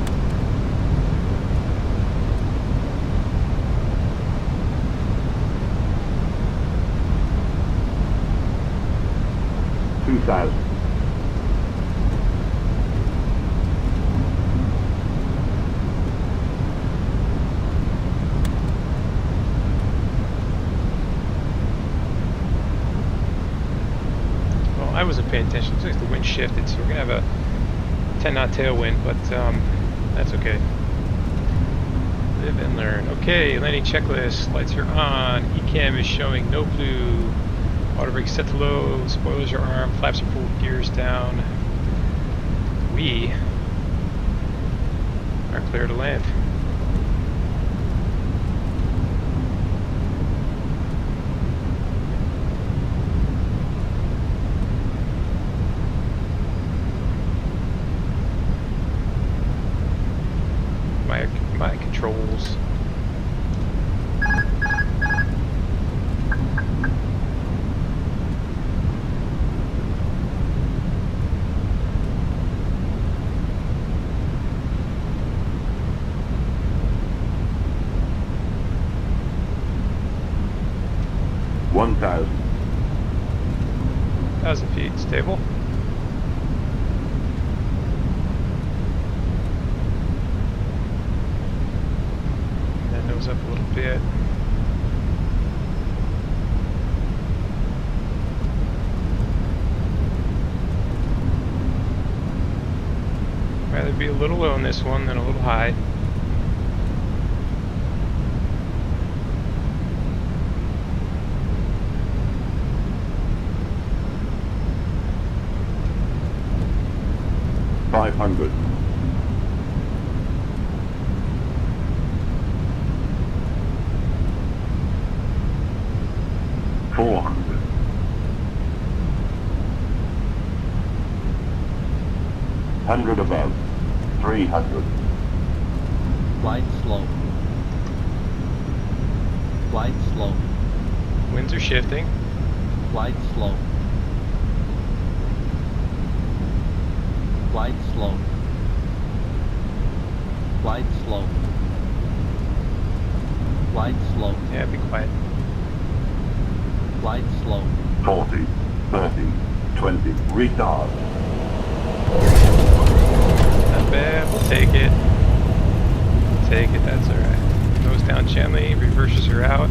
I wasn't paying attention. Looks like the wind shifted, so we're gonna have a 10 knot tailwind, but that's okay. Live and learn. Okay, landing checklist. Lights are on. ECAM is showing no blue. Auto brake set to low. Spoilers are armed. Flaps are full. Gears down. We are clear to land. My controls. rather be a little low on this one than a little high. $500. 400. 100 above. 300. Flight slow. Flight slow. Winds are shifting. Flight slow. Flight slow. Flight slow. Flight slow. Yeah, be quiet. Flight slow. 40. 30. 20. Retard. Not bad, we'll take it. Take it, that's alright. Goes down gently, reverses her out.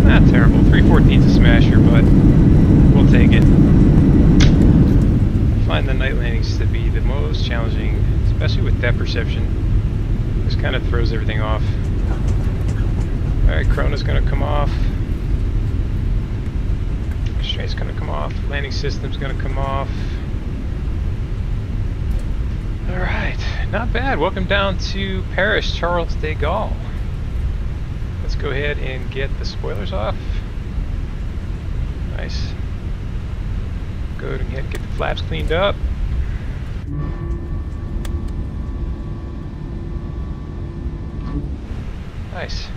Not terrible. 314's a smasher, but we'll take it. I find the night landings to be the most challenging, especially with depth perception. Just kind of throws everything off. Alright, Chrona's gonna come off. Straight's gonna come off. Landing system's gonna come off. Alright, not bad. Welcome down to Paris, Charles de Gaulle. Let's go ahead and get the spoilers off. Nice. Go ahead and get the flaps cleaned up. Nice.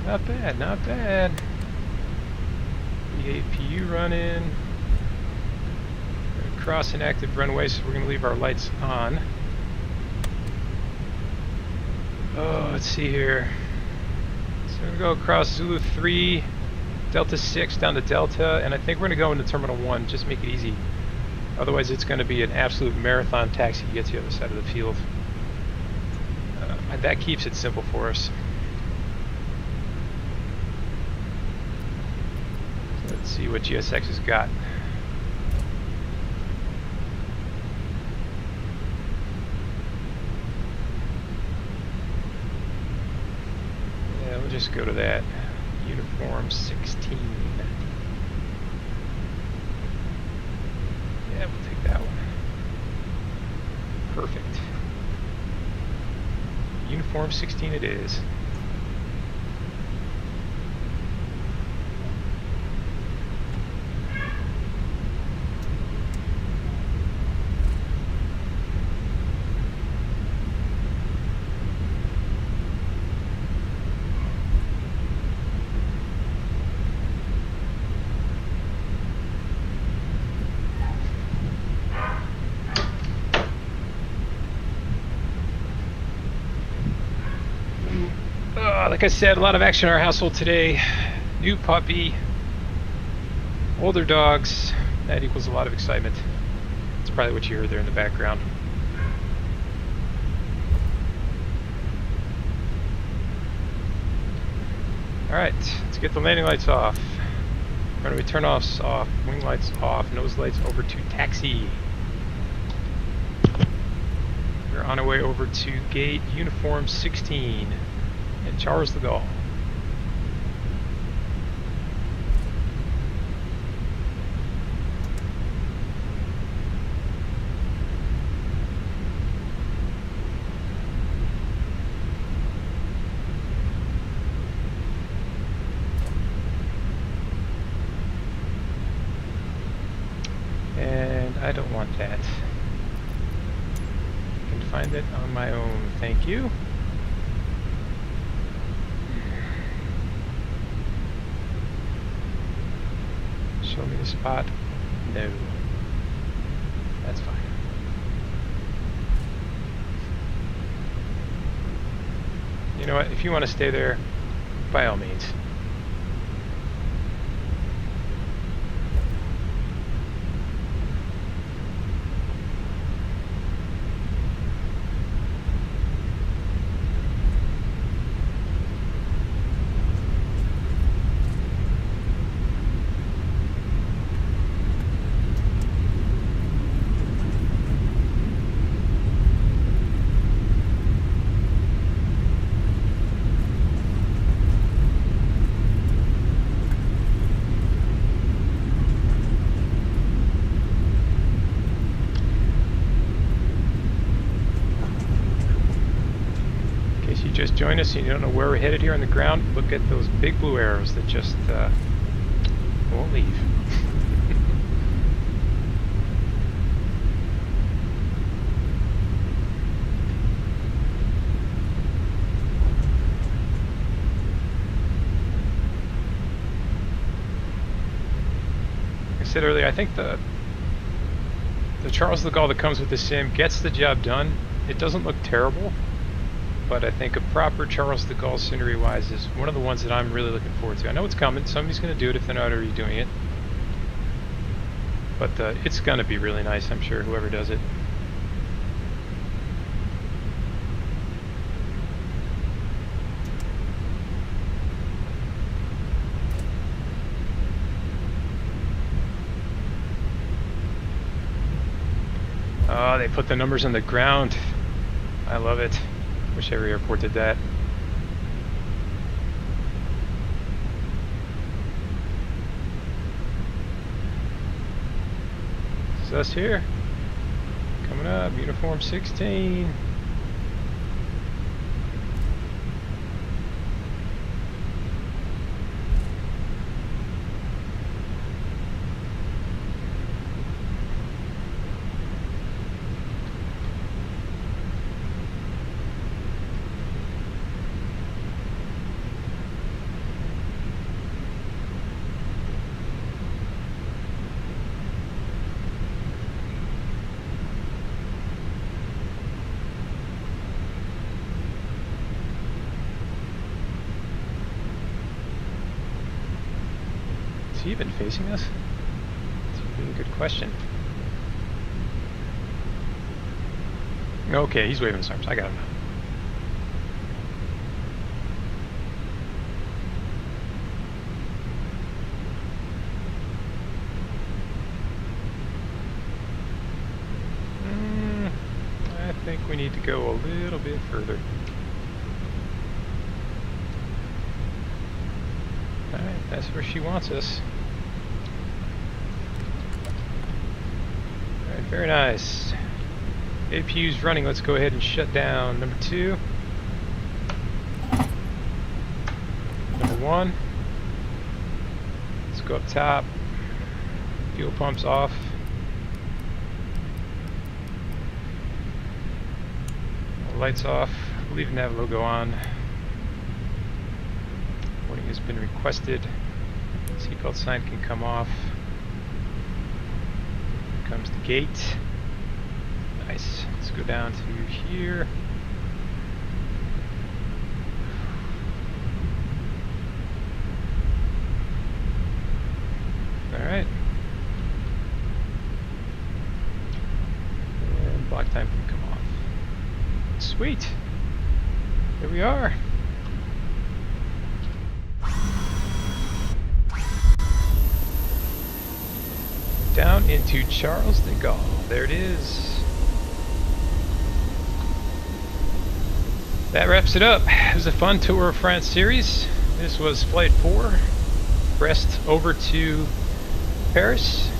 Not bad, not bad. The APU running. We're gonna cross an active runway, so we're gonna leave our lights on. Oh, let's see here. So we're gonna go across Zulu 3, Delta 6 down to Delta, and I think we're gonna go into Terminal 1, just make it easy. Otherwise it's gonna be an absolute marathon taxi to get to the other side of the field. That keeps it simple for us. So let's see what GSX has got. Yeah, we'll just go to that. Uniform 16. Yeah, we'll take that one. Perfect. Uniform 16 it is. Like I said, a lot of action in our household today. New puppy, older dogs, that equals a lot of excitement. That's probably what you heard there in the background. Alright, let's get the landing lights off. Runway turn-offs off, wing lights off, nose lights over to taxi. We're on our way over to gate uniform 16. And Charles de Gaulle. And I don't want that. I can find it on my own. Thank you. Show me the spot. No. That's fine. You know what? If you want to stay there, by all means. just joined us and you don't know where we're headed here on the ground, look at those big blue arrows that just won't leave. Like I said earlier, I think the Charles de Gaulle that comes with the sim gets the job done. It doesn't look terrible, but I think a proper Charles de Gaulle scenery-wise is one of the ones that I'm really looking forward to. I know it's coming. Somebody's going to do it if they're not already doing it. But it's going to be really nice, I'm sure, whoever does it. Oh, they put the numbers on the ground. I love it. Wish every airport did that. This is us here. Coming up, uniform 16. Has he been facing us? That's a really good question. Okay, he's waving his arms. I got him now. I think we need to go a little bit further. Alright, that's where she wants us. Alright, very nice. APU's running, let's go ahead and shut down number 2. Number 1. Let's go up top. Fuel pumps off. Lights off. Leave nav logo on. Warning has been requested. Seatbelt sign can come off. Here comes the gate. Nice. Let's go down to here. Alright. And block time can come off. Sweet. Here we are. Down into Charles de Gaulle. There it is. That wraps it up. It was a fun Tour of France series. This was Flight 4. Brest over to Paris.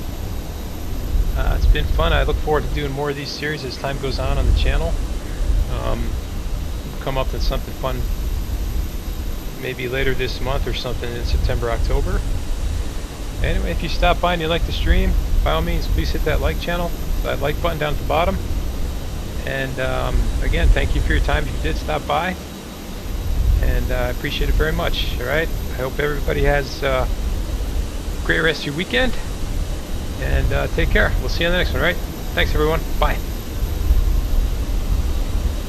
It's been fun. I look forward to doing more of these series as time goes on the channel. We'll come up with something fun maybe later this month or something in September, October. Anyway, if you stop by and you like the stream, by all means, please hit that that like button down at the bottom. And again, thank you for your time if you did stop by. And I appreciate it very much. Alright, I hope everybody has a great rest of your weekend. And take care. We'll see you on the next one, alright? Thanks everyone. Bye.